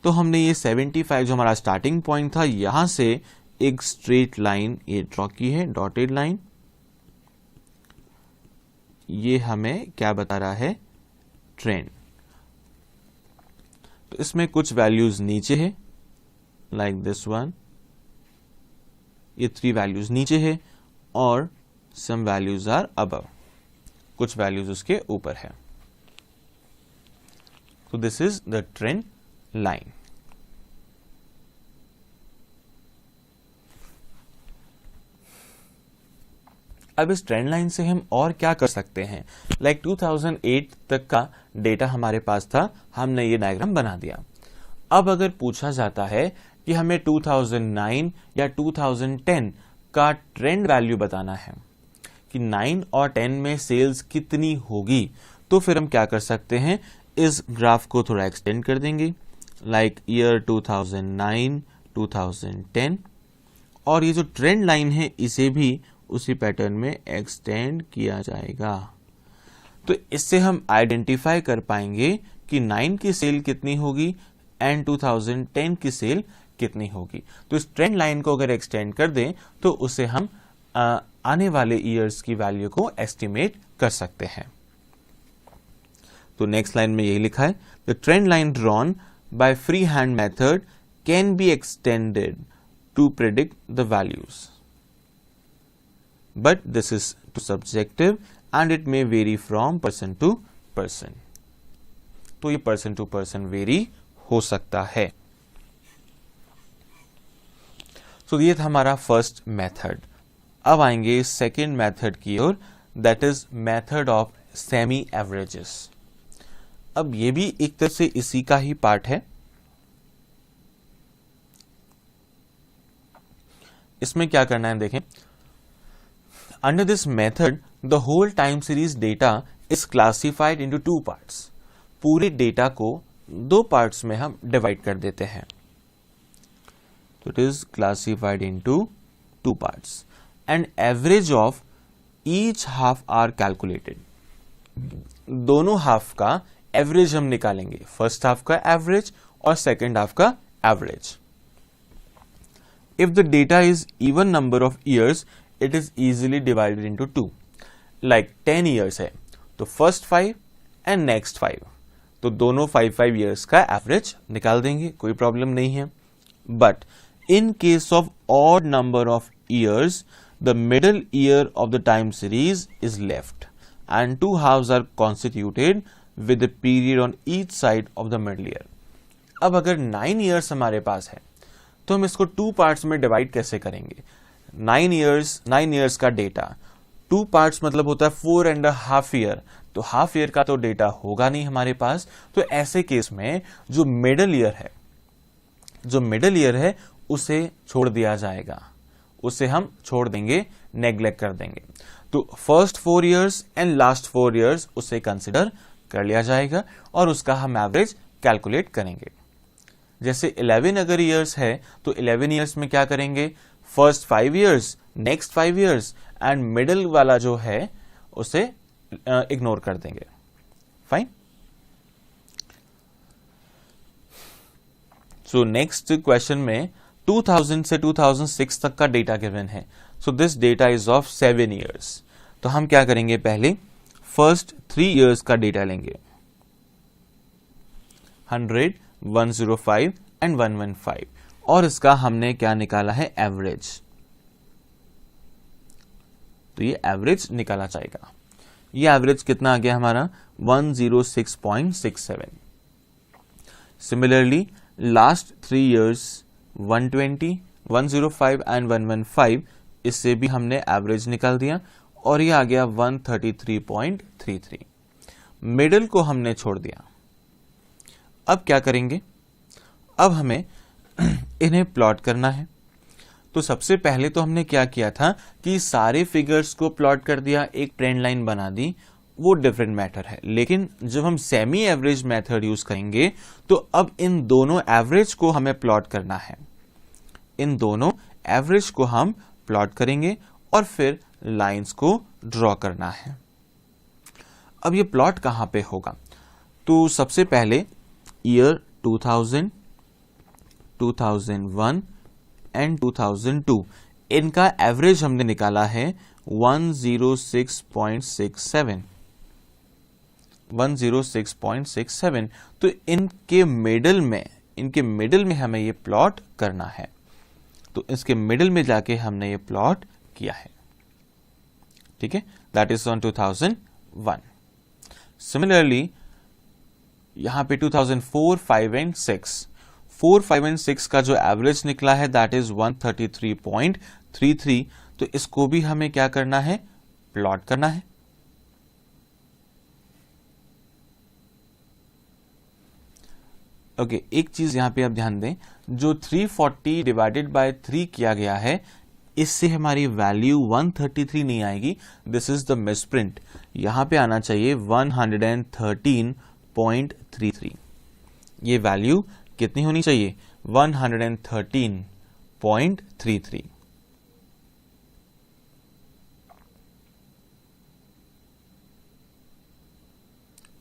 तो हमने ये 75 जो हमारा स्टार्टिंग पॉइंट था, यहां से एक स्ट्रेट लाइन ये ड्रॉ की है, डॉटेड लाइन. ये हमें क्या बता रहा है? ट्रेंड. तो इसमें कुछ वैल्यूज नीचे है, लाइक दिस वन. ये 3 वैल्यूज नीचे है और सम वैल्यूज आर अबव, कुछ वैल्यूज उसके ऊपर है. तो this is the trend line. अब इस ट्रेंड लाइन से हम और क्या कर सकते हैं? लाइक 2008 तक का डेटा हमारे पास था, हमने ये डायग्राम बना दिया. अब अगर पूछा जाता है कि हमें 2009 या 2010 का ट्रेंड वैल्यू बताना है कि 9 और 10 में सेल्स कितनी होगी, तो फिर हम क्या कर सकते हैं? इस ग्राफ को थोड़ा एक्सटेंड कर देंगे, लाइक ईयर 2009, 2010, और ये जो ट्रेंड लाइन है इसे भी उसी पैटर्न में एक्सटेंड किया जाएगा. तो इससे हम आइडेंटिफाई कर पाएंगे कि 9 की सेल कितनी होगी एंड 2010 की सेल कितनी होगी. तो इस ट्रेंड लाइन को अगर एक्सटेंड कर दें तो उसे हम आने वाले ईयर्स की वैल्यू को एस्टिमेट कर सकते हैं. तो नेक्स्ट लाइन में यही लिखा है, the trend line drawn by free hand method can be extended to predict the values, but this is too subjective and it may vary from person to person. तो ये पर्सन टू पर्सन वेरी हो सकता है. तो ये था हमारा first method. अब आएंगे सेकेंड मेथड की ओर, that is method of semi averages. अब ये भी एक तरह से इसी का ही पार्ट है. इसमें क्या करना है देखें. Under this method the whole time series data is classified into 2 parts. पूरे डेटा को 2 पार्ट्स में हम डिवाइड कर देते हैं. तो it is classified into 2 parts and average of each half are calculated. दोनों हाफ का एवरेज हम निकालेंगे, फर्स्ट हाफ का एवरेज और सेकेंड हाफ का average. If the data is even number of years, it is easily divided into two. Like 10 years है तो first 5 and next 5, तो दोनों 5 years का एवरेज निकाल देंगे, कोई प्रॉब्लम नहीं है. But in case of odd number of years, the middle year of the time series is left and two halfs are constituted with the period on each side of the middle year. अब अगर 9 years हमारे पास है तो हम इसको 2 parts में divide कैसे करेंगे? 9 years का डेटा 2 parts मतलब होता है 4.5 year, तो हाफ ईयर का तो डेटा होगा नहीं हमारे पास. तो ऐसे केस में जो मिडल ईयर है उसे छोड़ दिया जाएगा, उसे हम छोड़ देंगे, नेग्लेक्ट कर देंगे. तो first 4 years and last 4 years उसे कंसिडर कर लिया जाएगा और उसका हम एवरेज कैलकुलेट करेंगे. जैसे 11 अगर ईयर्स है तो 11 years में क्या करेंगे? First 5 years, next 5 years and middle वाला जो है उसे इग्नोर कर देंगे. फाइन. सो नेक्स्ट क्वेश्चन में 2000 से 2006 तक का डेटा गिवन है. So this data is of 7 years. तो हम क्या करेंगे? पहले फर्स्ट 3 years का डेटा लेंगे, 100, 105 एंड 115, और इसका हमने क्या निकाला है? एवरेज. तो ये एवरेज निकाला जाएगा. ये एवरेज कितना आ गया हमारा? 106.67. सिमिलरली लास्ट 3 years 120, 105 एंड 115, इससे भी हमने एवरेज निकाल दिया और ये आ गया 133.33. मिडिल को हमने छोड़ दिया. अब क्या करेंगे? अब हमें इन्हें प्लॉट करना है. तो सबसे पहले तो हमने क्या किया था कि सारे फिगर्स को प्लॉट कर दिया, एक ट्रेंड लाइन बना दी, वो डिफरेंट मैटर है. लेकिन जब हम सेमी एवरेज मेथड यूज करेंगे तो अब इन दोनों एवरेज को हमें प्लॉट करना है. इन दोनों एवरेज को हम प्लॉट करेंगे और फिर लाइंस को ड्रॉ करना है. अब ये प्लॉट कहां पे होगा? तो सबसे पहले ईयर 2000, 2001 एंड 2002, इनका एवरेज हमने निकाला है 106.67. 106.67. तो इनके मिडल में हमें ये प्लॉट करना है. तो इसके मिडल में जाके हमने ये प्लॉट किया है. ठीक है, दैट इज ऑन 2001. सिमिलरली यहां पे 2004, 5 एंड 6, 4, 5 एंड 6 का जो एवरेज निकला है दैट इज 133.33. तो इसको भी हमें क्या करना है? प्लॉट करना है. ओके, एक चीज यहां पे आप ध्यान दें, जो 340 डिवाइडेड बाय 3 किया गया है, इससे हमारी वैल्यू 133 नहीं आएगी. This is the misprint. यहां पे आना चाहिए 113.33. ये वैल्यू कितनी होनी चाहिए? 113.33.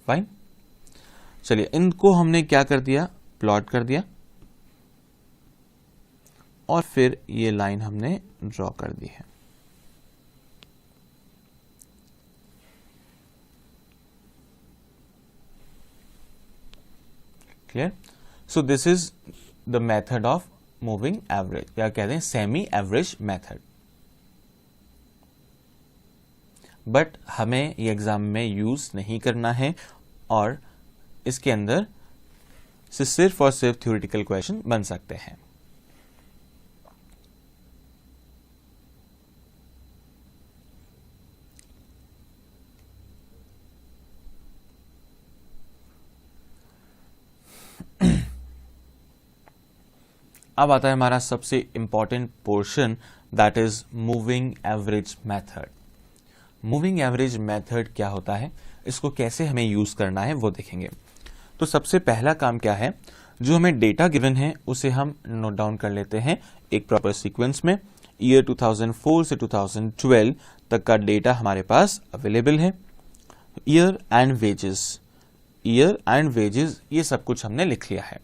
फाइन. चलिए, इनको हमने क्या कर दिया? प्लॉट कर दिया और फिर ये लाइन हमने ड्रॉ कर दी है. Clear? So this is the method of moving average, क्या कहते हैं? Semi average method. बट हमें ये एग्जाम में यूज नहीं करना है और इसके अंदर से सिर्फ और सिर्फ थ्योरेटिकल क्वेश्चन बन सकते हैं. अब आता है हमारा सबसे important portion, that is moving average method. Moving average method क्या होता है, इसको कैसे हमें यूज करना है वो देखेंगे. तो सबसे पहला काम क्या है? जो हमें डेटा गिवन है उसे हम नोट डाउन कर लेते हैं एक प्रॉपर सीक्वेंस में. ईयर 2004 से 2012 तक का डेटा हमारे पास अवेलेबल है. ईयर एंड वेजेस ये सब कुछ हमने लिख लिया है.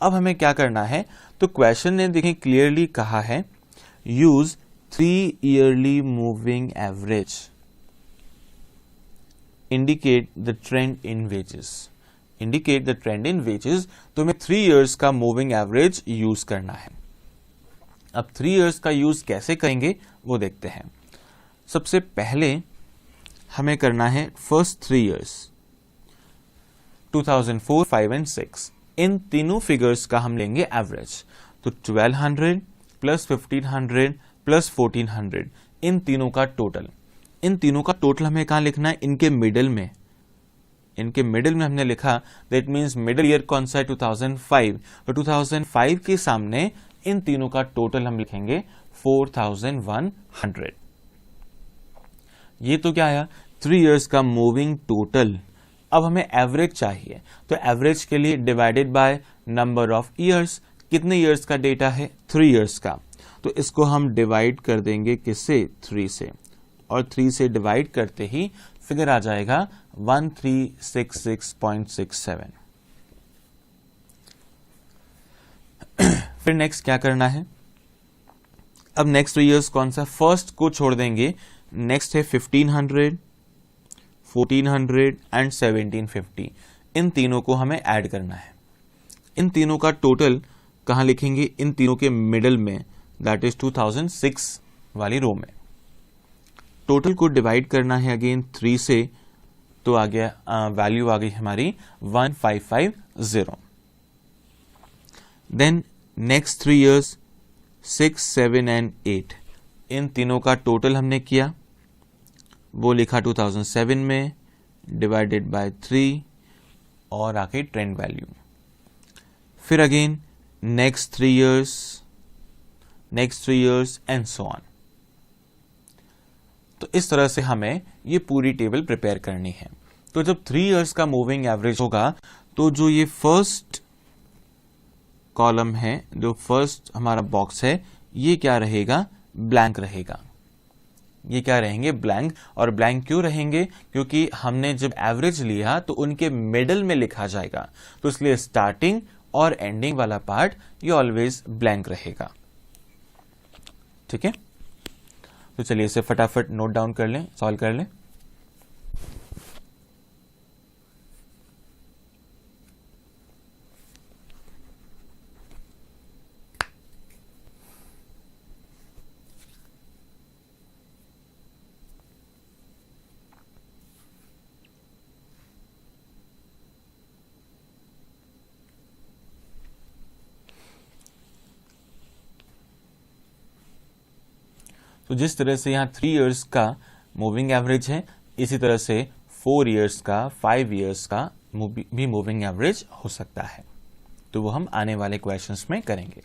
अब हमें क्या करना है, तो क्वेश्चन ने देखिए क्लियरली कहा है use 3 yearly moving average indicate the trend in wages, indicate the trend in wages. तो हमें 3 इयर्स का मूविंग एवरेज यूज करना है। अब 3 इयर्स का यूज कैसे करेंगे वो देखते हैं। सबसे पहले हमें करना है फर्स्ट 3 इयर्स 2004, 5 एंड 6, इन तीनों फिगर्स का हम लेंगे एवरेज। तो 1200 प्लस 1500 प्लस 1400, इन तीनों का टोटल, इन तीनों का टोटल हमें कहां लिखना है, इनके मिडिल में, इनके मिडिल में हमने लिखा, दैट मीन्स मिडिल ईयर कौन सा है 2005, तो 2005 के सामने इन तीनों का टोटल हम लिखेंगे 4100। ये तो क्या आया 3 इयर्स का मूविंग टोटल। अब हमें एवरेज चाहिए, तो एवरेज के लिए divided by number of years, कितने ईयर्स का डेटा है 3 इयर्स का, तो इसको हम डिवाइड कर देंगे किससे 3 से, और 3 से डिवाइड करते ही फिगर आ जाएगा 1366.67। फिर नेक्स्ट क्या करना है, अब नेक्स्ट 3 इयर्स कौन सा, फर्स्ट को छोड़ देंगे, नेक्स्ट है 1500, 1400 एंड 1750, इन तीनों को हमें ऐड करना है। इन तीनों का टोटल कहां लिखेंगे, इन तीनों के मिडल में, दैट इज 2006 वाली रो में। टोटल को डिवाइड करना है अगेन 3 से, तो आ गया वैल्यू आ गई हमारी 1550। देन नेक्स्ट 3 इयर्स 6, 7 एंड 8, इन तीनों का टोटल हमने किया, वो लिखा 2007 में, डिवाइडेड बाय 3 और आके ट्रेंड वैल्यू। फिर again next 3 years and so on. तो इस तरह से हमें ये पूरी टेबल प्रिपेयर करनी है। तो जब 3 इयर्स का मूविंग एवरेज होगा, तो जो ये फर्स्ट कॉलम है, जो फर्स्ट हमारा बॉक्स है, ये क्या रहेगा, ब्लैंक रहेगा। ये क्या रहेंगे, ब्लैंक। और ब्लैंक क्यों रहेंगे, क्योंकि हमने जब एवरेज लिया तो उनके मिडल में लिखा जाएगा, तो इसलिए स्टार्टिंग और एंडिंग वाला पार्ट ये ऑलवेज ब्लैंक रहेगा। ठीक है, तो चलिए इसे फटाफट नोट डाउन कर लें, सॉल्व कर लें। तो जिस तरह से यहाँ 3 इयर्स का मूविंग एवरेज है, इसी तरह से 4 इयर्स का, 5 इयर्स का भी मूविंग एवरेज हो सकता है। तो वो हम आने वाले क्वेश्चंस में करेंगे।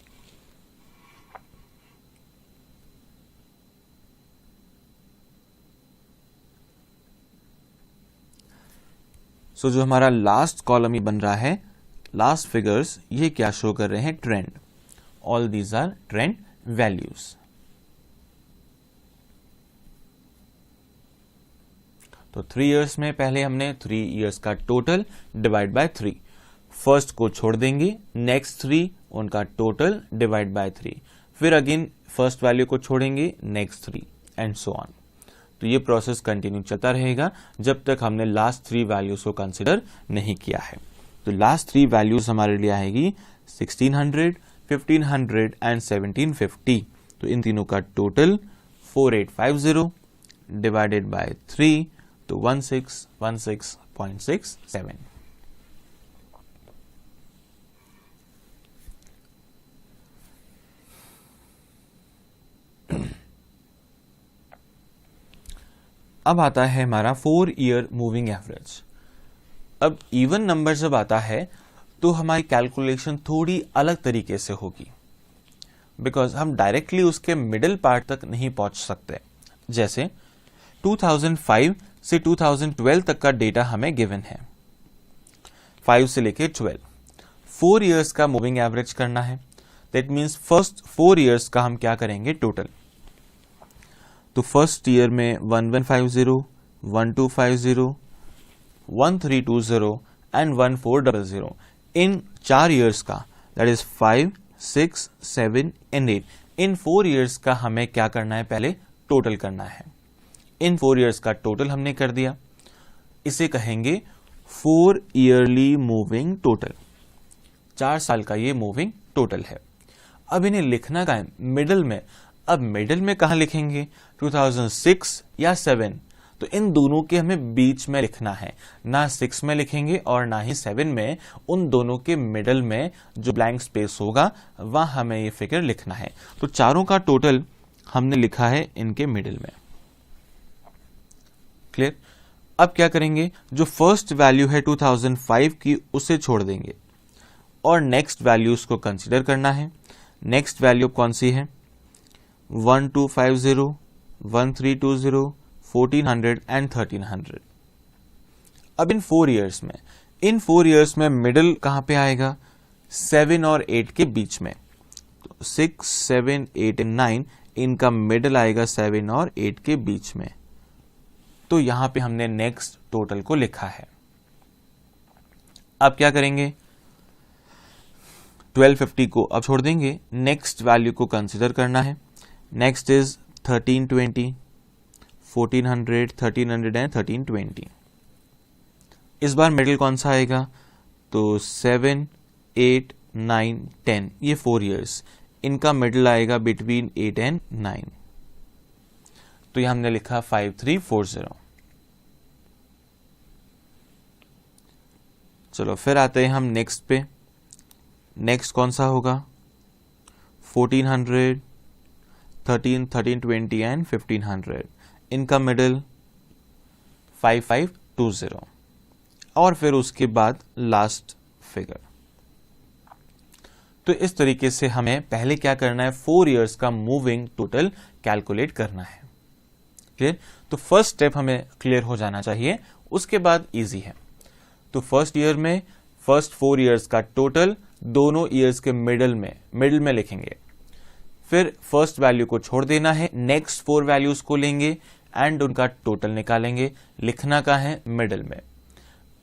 सो जो हमारा लास्ट कॉलम ही बन रहा है, लास्ट फिगर्स, ये क्या शो कर रहे हैं, trend. All these are trend values. तो 3 इयर्स में पहले हमने 3 इयर्स का टोटल डिवाइड बाय 3, फर्स्ट को छोड़ देंगे, नेक्स्ट 3 उनका टोटल डिवाइड बाय 3, फिर अगेन फर्स्ट वैल्यू को छोड़ेंगे, नेक्स्ट 3 एंड सो ऑन। तो ये प्रोसेस कंटिन्यू चलता रहेगा जब तक हमने लास्ट 3 वैल्यूज को कंसिडर नहीं किया है। तो लास्ट 3 वैल्यूज हमारे लिए आएगी 1600, 1500 एंड 1750। तो इन तीनों का टोटल 4850 डिवाइडेड बाय 3, तो 1616.67। अब आता है हमारा 4 ईयर मूविंग एवरेज। अब इवन नंबर जब आता है तो हमारी कैलकुलेशन थोड़ी अलग तरीके से होगी, बिकॉज हम डायरेक्टली उसके मिडिल पार्ट तक नहीं पहुंच सकते। जैसे 2005 से 2012 तक का डेटा हमें गिवन है, 5 से लेके 12, 4 इयर्स का मूविंग एवरेज करना है। दैट मीन्स फर्स्ट 4 इयर्स का हम क्या करेंगे टोटल। तो फर्स्ट ईयर में 1150, 1250, 1320 एंड 1400, इन 4 इयर्स का, that is 5, 6, 7 and 8। In 4 years का हमें क्या करना है, पहले टोटल करना है। इन 4 ईयर्स का टोटल हमने कर दिया, इसे कहेंगे 4 ईयरली मूविंग टोटल। 4 साल का ये मूविंग टोटल है। अब इन्हें लिखना कहाँ है, मिडल में। अब मिडल में कहाँ लिखेंगे, 2006 या 7, तो इन दोनों के हमें बीच में लिखना है, ना 6 में लिखेंगे और ना ही 7 में। उन दोनों के मिडल में जो ब्लैंक स्पेस होगा वहां हमें ये फिगर लिखना है। तो चारों का टोटल हमने लिखा है इनके मिडल में। क्लियर। अब क्या करेंगे, जो फर्स्ट वैल्यू है 2005 की उसे छोड़ देंगे और नेक्स्ट वैल्यूज को कंसीडर करना है। नेक्स्ट वैल्यू कौन सी है, 1250, 1320, 1400 एंड 1300। अब इन 4 ईयर्स में मिडिल कहां पे आएगा, 7 और 8 के बीच में। तो 6, 7, 8 एंड 9 इनका मिडिल आएगा 7 और 8 के बीच में। तो यहां पे हमने नेक्स्ट टोटल को लिखा है। अब क्या करेंगे, 1250 को अब छोड़ देंगे, नेक्स्ट वैल्यू को कंसीडर करना है। Next is 1320, 1400, 1300 and 1320। इस बार मिडिल कौन सा आएगा, तो 7, 8, 9, 10, ये 4 ईयर्स, इनका मिडिल आएगा बिटवीन 8 एंड 9। तो यह हमने लिखा 5340। चलो फिर आते हैं हम नेक्स्ट पे। नेक्स्ट कौन सा होगा, 1400, 1320 एंड 1500, इनका मिडिल 5520 और फिर उसके बाद लास्ट फिगर। तो इस तरीके से हमें पहले क्या करना है, 4 ईयर्स का मूविंग टोटल कैलकुलेट करना है। क्लियर। तो फर्स्ट स्टेप हमें क्लियर हो जाना चाहिए, उसके बाद इजी है। तो फर्स्ट ईयर में फर्स्ट 4 ईयर्स का टोटल दोनों ईयर्स के मिडिल में लिखेंगे। फिर फर्स्ट वैल्यू को छोड़ देना है, नेक्स्ट 4 वैल्यूज को लेंगे एंड उनका टोटल निकालेंगे। लिखना का है मिडिल में।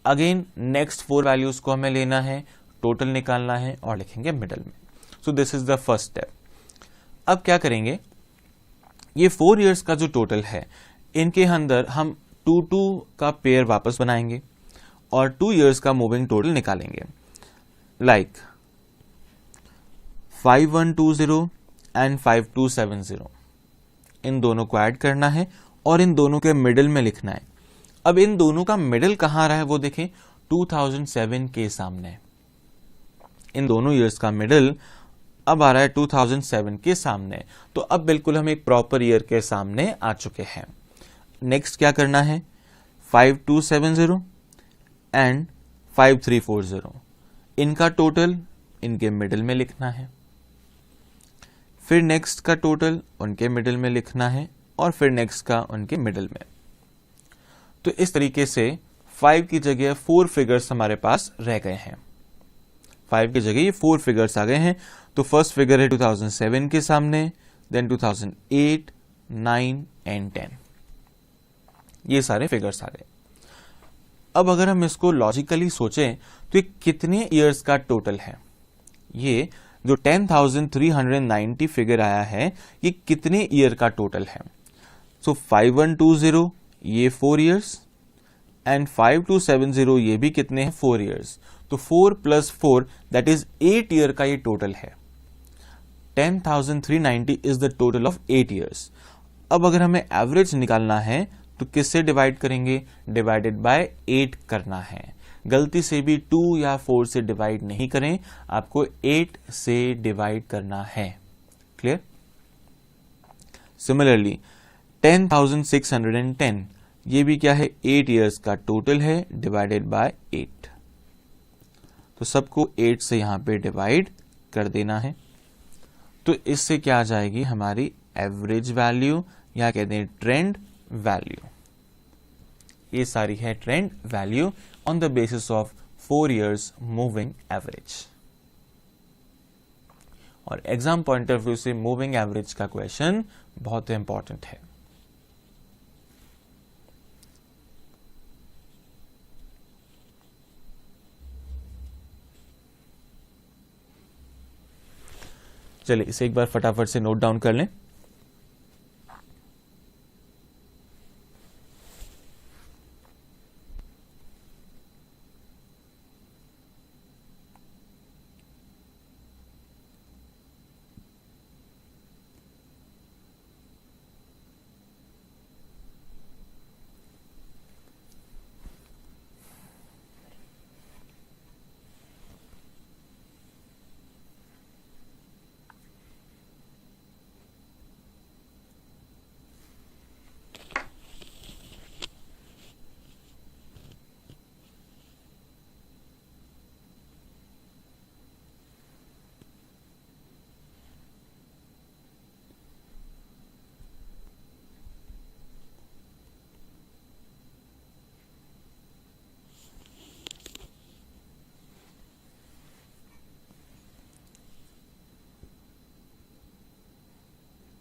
अगेन नेक्स्ट 4 वैल्यूज को हमें लेना है, टोटल निकालना है और लिखेंगे मिडिल में। सो this is the first step. अब क्या करेंगे, ये 4 ईयर्स का जो टोटल है इनके अंदर हम 2-2 का पेयर वापस बनाएंगे और 2 ईयर्स का मूविंग टोटल निकालेंगे। लाइक 5120 एंड 5270, इन दोनों को ऐड करना है और इन दोनों के मिडिल में लिखना है। अब इन दोनों का मिडिल कहां आ रहा है वो देखें, 2007 के सामने। इन दोनों ईयर्स का मिडिल अब आ रहा है 2007 के सामने। तो अब बिल्कुल हम एक प्रॉपर ईयर के सामने आ चुके हैं। नेक्स्ट क्या करना है, 5270 एंड 5340, इनका टोटल इनके मिडिल में लिखना है। फिर नेक्स्ट का टोटल उनके मिडिल में लिखना है और फिर नेक्स्ट का उनके मिडिल में। तो इस तरीके से 5 की जगह 4 फिगर्स हमारे पास रह गए हैं। 5 की जगह ये 4 फिगर्स आ गए हैं। तो फर्स्ट फिगर है 2007 के सामने, देन 2008, 9 एंड 10, ये सारे फिगर्स आ गए। अब अगर हम इसको लॉजिकली सोचें तो ये कितने ईयर्स का टोटल है, ये जो 10,390 फिगर आया है ये कितने ईयर का टोटल है। सो 5120 ये 4 ईयर्स एंड 5270 ये भी कितने हैं, 4 ईयर्स। तो 4 + 4 दैट इज 8 ईयर का ये टोटल है। 10,390 is the total of 8 years. अब अगर हमें एवरेज निकालना है तो किससे डिवाइड करेंगे, डिवाइडेड बाय 8 करना है। गलती से भी 2 या 4 से डिवाइड नहीं करें, आपको 8 से डिवाइड करना है। क्लियर। सिमिलरली 10,610 ये भी क्या है, 8 ईयर्स का टोटल है, डिवाइडेड बाय 8। तो सबको 8 से यहां पे डिवाइड कर देना है। तो इससे क्या आ जाएगी हमारी एवरेज वैल्यू या कहते हैं ट्रेंड वैल्यू। ये सारी है trend value on the basis of 4 years moving average. और एग्जाम पॉइंट ऑफ व्यू से मूविंग एवरेज का क्वेश्चन बहुत इंपॉर्टेंट है। चलिए इसे एक बार फटाफट से नोट डाउन कर लें।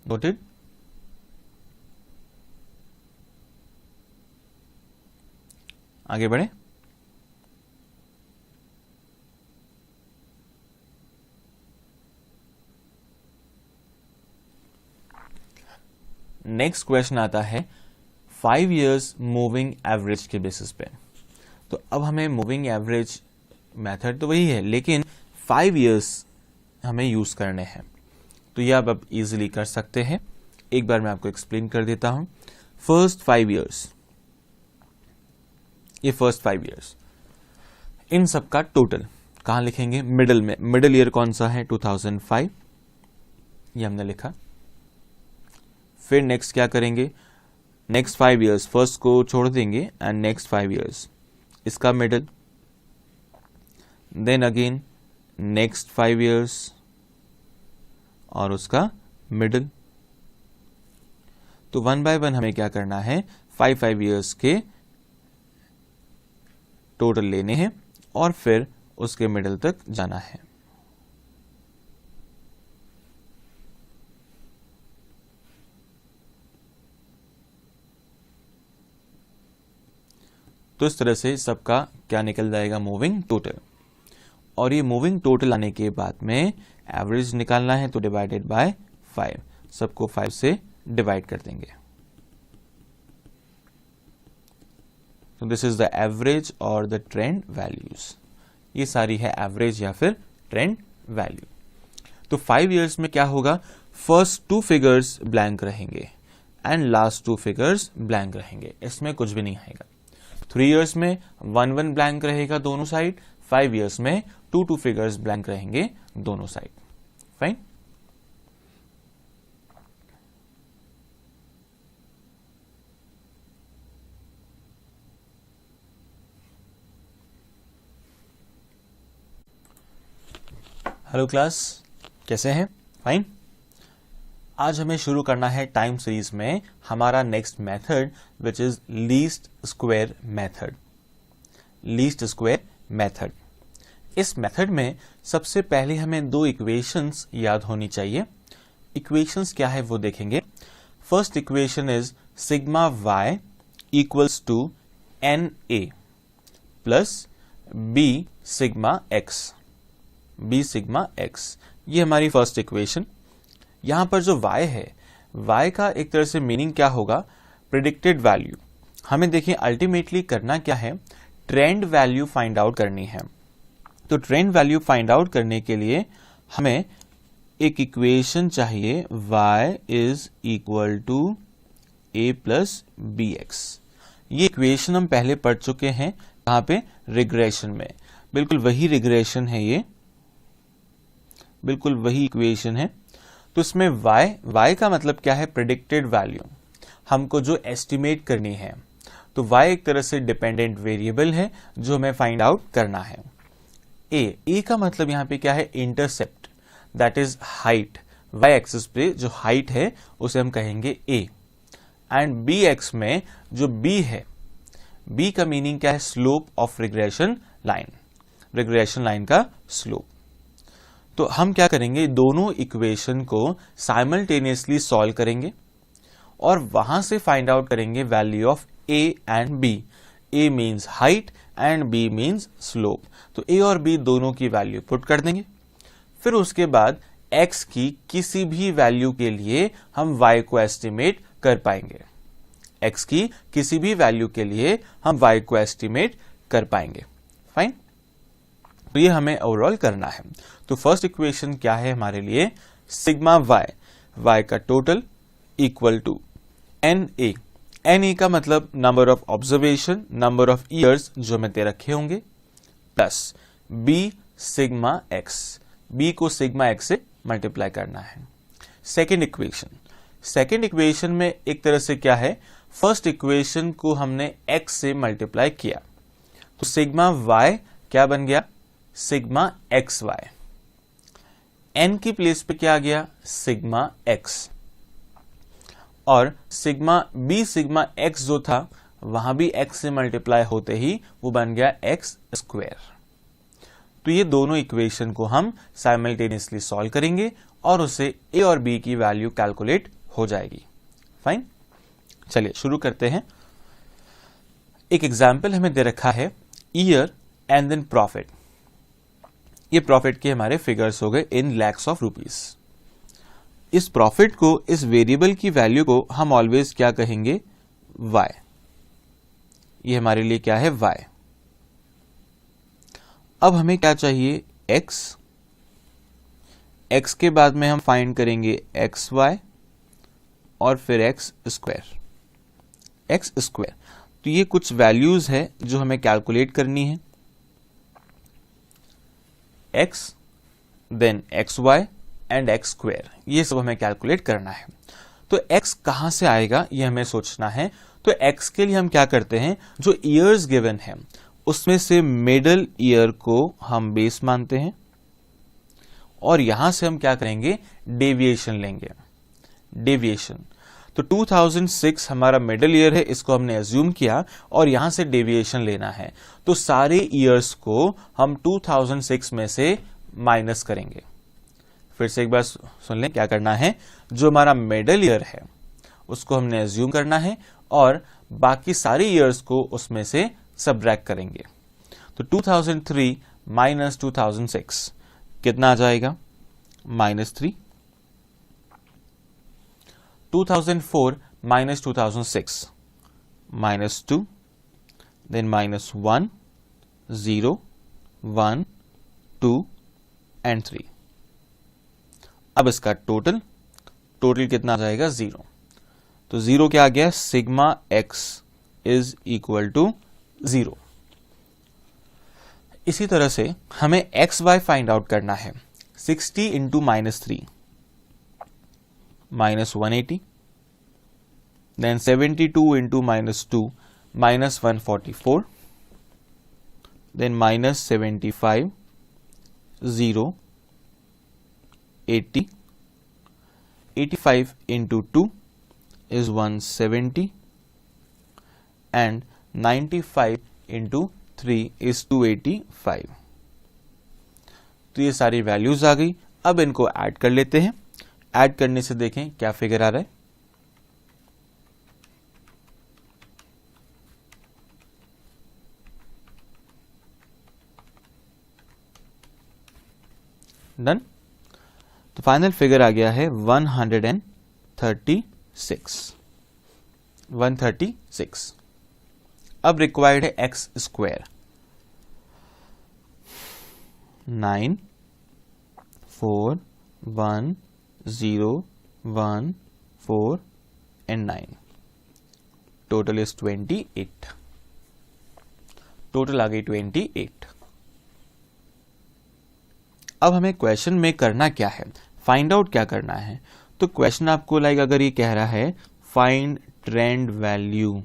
नोटेड। आगे बढ़े। नेक्स्ट क्वेश्चन आता है 5 इयर्स मूविंग एवरेज के बेसिस पे। तो अब हमें मूविंग एवरेज मेथड तो वही है, लेकिन 5 इयर्स हमें यूज करने हैं। तो ये आप अब इजीली कर सकते हैं। एक बार मैं आपको एक्सप्लेन कर देता हूं। फर्स्ट 5 इयर्स, ये फर्स्ट 5 इयर्स, इन सब का टोटल कहां लिखेंगे? मिडिल में। मिडिल ईयर कौन सा है? 2005, ये हमने लिखा। फिर नेक्स्ट क्या करेंगे? नेक्स्ट 5 इयर्स, फर्स्ट को छोड़ देंगे एंड नेक्स्ट 5 इयर्स इसका middle. Then again next 5 years और उसका मिडिल। तो 1 बाय 1 हमें क्या करना है? 5 इयर्स के टोटल लेने हैं और फिर उसके मिडिल तक जाना है। तो इस तरह से सबका क्या निकल जाएगा? Moving total. और ये मूविंग टोटल आने के बाद में एवरेज निकालना है, तो डिवाइडेड बाय 5, सबको 5 से डिवाइड कर देंगे। तो दिस इज द एवरेज और द ट्रेंड वैल्यूज। ये सारी है एवरेज या फिर ट्रेंड वैल्यू। तो 5 इयर्स में क्या होगा? फर्स्ट 2 फिगर्स ब्लैंक रहेंगे एंड लास्ट 2 फिगर्स ब्लैंक रहेंगे, इसमें कुछ भी नहीं आएगा। 3 इयर्स में 1 ब्लैंक रहेगा दोनों साइड। 5 इयर्स में 2 फिगर्स ब्लैंक रहेंगे दोनों साइड। फाइन। हेलो क्लास, कैसे हैं? फाइन। आज हमें शुरू करना है टाइम सीरीज में हमारा next method, which is least square method. Least square method. इस मेथड में सबसे पहले हमें 2 इक्वेशंस याद होनी चाहिए। इक्वेशंस क्या है वो देखेंगे। First equation is sigma y equals to N A plus B sigma X. B sigma X, ये हमारी फर्स्ट इक्वेशन। यहां पर जो y है, y का एक तरह से मीनिंग क्या होगा? Predicted value. हमें देखिए अल्टीमेटली करना क्या है? ट्रेंड वैल्यू फाइंड आउट करनी है। तो ट्रेंड वैल्यू फाइंड आउट करने के लिए हमें एक इक्वेशन चाहिए, y is equal to a plus B X. ये इक्वेशन हम पहले पढ़ चुके हैं, कहां पे? रिग्रेशन में। बिल्कुल वही रिग्रेशन है, ये बिल्कुल वही इक्वेशन है। तो इसमें y का मतलब क्या है? प्रेडिक्टेड वैल्यू, हमको जो एस्टिमेट करनी है। तो y एक तरह से डिपेंडेंट वेरिएबल है जो हमें फाइंड आउट करना है। a का मतलब यहां पे क्या है? Intercept, that is height. y axis पे जो हाइट है उसे हम कहेंगे a। एंड bx में जो b है, b का मीनिंग क्या है? Slope of regression line, regression line का स्लोप। तो हम क्या करेंगे? दोनों इक्वेशन को साइमल्टेनियसली सॉल्व करेंगे और वहां से फाइंड आउट करेंगे value of a and b। a means height and b means slope. तो a और b दोनों की वैल्यू पुट कर देंगे। फिर उसके बाद x की किसी भी वैल्यू के लिए हम y को एस्टिमेट कर पाएंगे। x की किसी भी वैल्यू के लिए हम y को एस्टिमेट कर पाएंगे। फाइन, तो ये हमें ओवरऑल करना है। तो फर्स्ट इक्वेशन क्या है हमारे लिए, सिग्मा y का total equal to NA। NA का मतलब number of observation, number of years जो हमें दे रखे होंगे, plus B sigma x, B को सिग्मा x से मल्टीप्लाई करना है। सेकेंड इक्वेशन में एक तरह से क्या है, फर्स्ट इक्वेशन को हमने x से मल्टीप्लाई किया, तो सिग्मा y क्या बन गया, सिग्मा xy। n की प्लेस पे क्या आ गया, सिग्मा x, और सिग्मा b सिग्मा x जो था वहां भी x से मल्टीप्लाई होते ही वो बन गया x स्क्वायर। तो ये दोनों इक्वेशन को हम साइमल्टेनियसली सॉल्व करेंगे और उसे a और b की वैल्यू कैलकुलेट हो जाएगी। फाइन, चलिए शुरू करते हैं। एक एग्जाम्पल हमें दे रखा है, ईयर एंड देन प्रॉफिट। ये प्रॉफिट के हमारे फिगर्स हो गए इन लैक्स ऑफ रुपीस। इस प्रॉफिट को, इस वेरिएबल की वैल्यू को हम ऑलवेज क्या कहेंगे, y। ये हमारे लिए क्या है, y। अब हमें क्या चाहिए, x के बाद में हम फाइंड करेंगे xy और फिर x स्क्वायर। तो ये कुछ वैल्यूज है जो हमें कैलकुलेट करनी है, x then xy and x square, ये सब हमें कैलकुलेट करना है। तो x कहां से आएगा ये हमें सोचना है। तो x के लिए हम क्या करते हैं, जो ईयर्स गिवन है उसमें से मिडल ईयर को हम बेस मानते हैं और यहां से हम क्या करेंगे, डेविएशन लेंगे। डेविएशन, तो 2006 हमारा मिडल ईयर है, इसको हमने एज्यूम किया और यहां से डेविएशन लेना है। तो सारे ईयर्स को हम 2006 में से माइनस करेंगे। फिर से एक बार सुन लें क्या करना है, जो हमारा मिडल ईयर है उसको हमने एज्यूम करना है और बाकी सारे ईयर्स को उसमें से सबट्रैक्ट करेंगे। तो 2003 माइनस 2006 कितना आ जाएगा, -3। 2004 माइनस 2006 -2, देन -1, 0, 1, 2 एंड 3। अब इसका टोटल कितना आ जाएगा, 0। तो 0 क्या आ गया, sigma x is equal to 0। इसी तरह से हमें xy फाइंड आउट करना है। 60 into -3 -180, then 72 into -2 -144, then -75, 0, 80, 85 into 2 is 170 and 95 into 3 is 285। तो ये सारी वैल्यूज आ गई। अब इनको ऐड कर लेते हैं। ऐड करने से देखें क्या फिगर आ रहा है। डन। तो फाइनल फिगर आ गया है 136। अब रिक्वायर्ड है x square. 9, 4, 1, 0, 1, 4 and 9। Total is 28। Total आ गई 28। अब हमें क्वेश्चन में करना क्या है, फाइंड आउट क्या करना है। तो क्वेश्चन आपको अगर ये कह रहा है find trend value,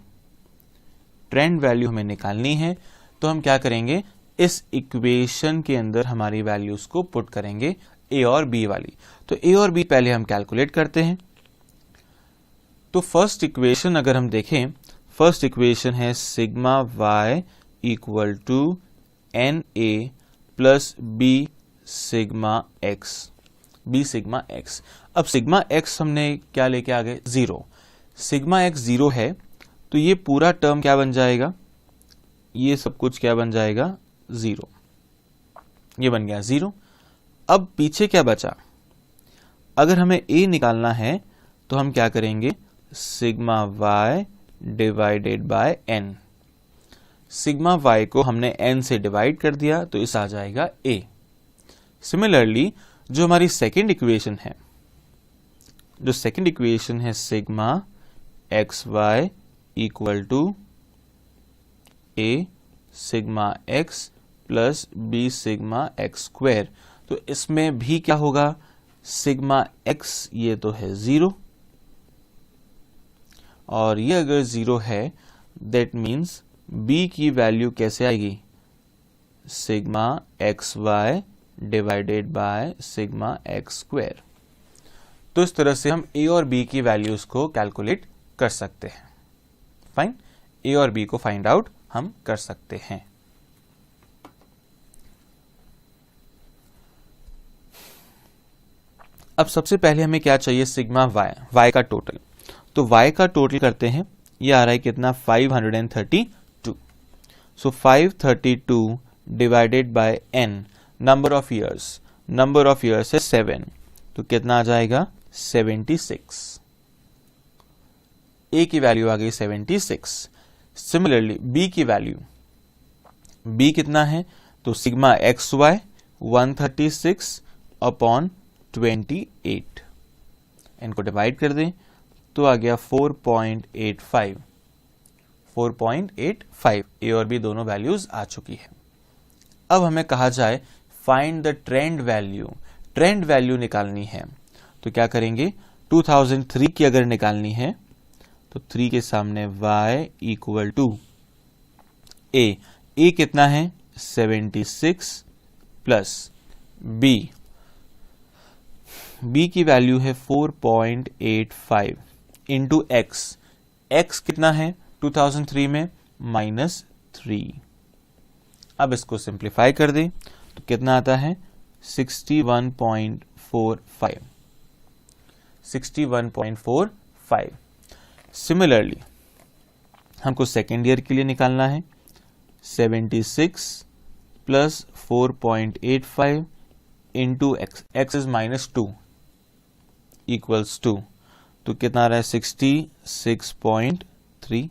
trend value हमें निकालनी है, तो हम क्या करेंगे, इस इक्वेशन के अंदर हमारी वैल्यूज को पुट करेंगे ए और बी वाली। तो ए और बी पहले हम कैलकुलेट करते हैं। तो फर्स्ट इक्वेशन अगर हम देखें, फर्स्ट इक्वेशन है sigma y equal to N A plus B sigma x, B sigma x। अब सिग्मा x हमने क्या लेके आ गए, 0। सिग्मा x 0 है तो ये पूरा टर्म क्या बन जाएगा, ये सब कुछ क्या बन जाएगा, 0। ये बन गया 0। अब पीछे क्या बचा, अगर हमें a निकालना है तो हम क्या करेंगे, sigma y divided by n। Sigma y को हमने n से डिवाइड कर दिया तो इस आ जाएगा a। सिमिलरली जो हमारी सेकेंड इक्वेशन है, जो सेकेंड इक्वेशन है sigma X Y equal to a sigma x plus b sigma x square, तो इसमें भी क्या होगा, सिग्मा x ये तो है 0 और ये अगर 0 है दैट मीन्स b की वैल्यू कैसे आएगी, sigma X Y divided by sigma X square. तो इस तरह से हम a और b की वैल्यूज को कैलकुलेट कर सकते हैं। फाइन, a और b को फाइंड आउट हम कर सकते हैं। अब सबसे पहले हमें क्या चाहिए, सिग्मा y का टोटल। तो y का टोटल करते हैं, ये आ रहा है कितना, 532। सो 532 divided by n, number of years है 7, तो कितना आ जाएगा 76। a की वैल्यू आ गई 76। सिमिलरली b की वैल्यू, b कितना है, तो सिग्मा एक्स वाई 136 अपॉन 28, इनको डिवाइड कर दें तो आ गया 4.85। ए और बी दोनों वैल्यूज आ चुकी है। अब हमें कहा जाए फाइंड द ट्रेंड वैल्यू निकालनी है, तो क्या करेंगे, 2003 की अगर निकालनी है तो 3 के सामने y इक्वल टू a कितना है 76 प्लस b की वैल्यू है 4.85 इंटू x कितना है 2003 में -3। अब इसको सिंप्लीफाई कर दें तो कितना आता है 61.45। सिमिलरली हमको सेकेंड ईयर के लिए निकालना है, 76 plus 4.85 into x is -2 equals 2, तो कितना आ रहा है 66.3।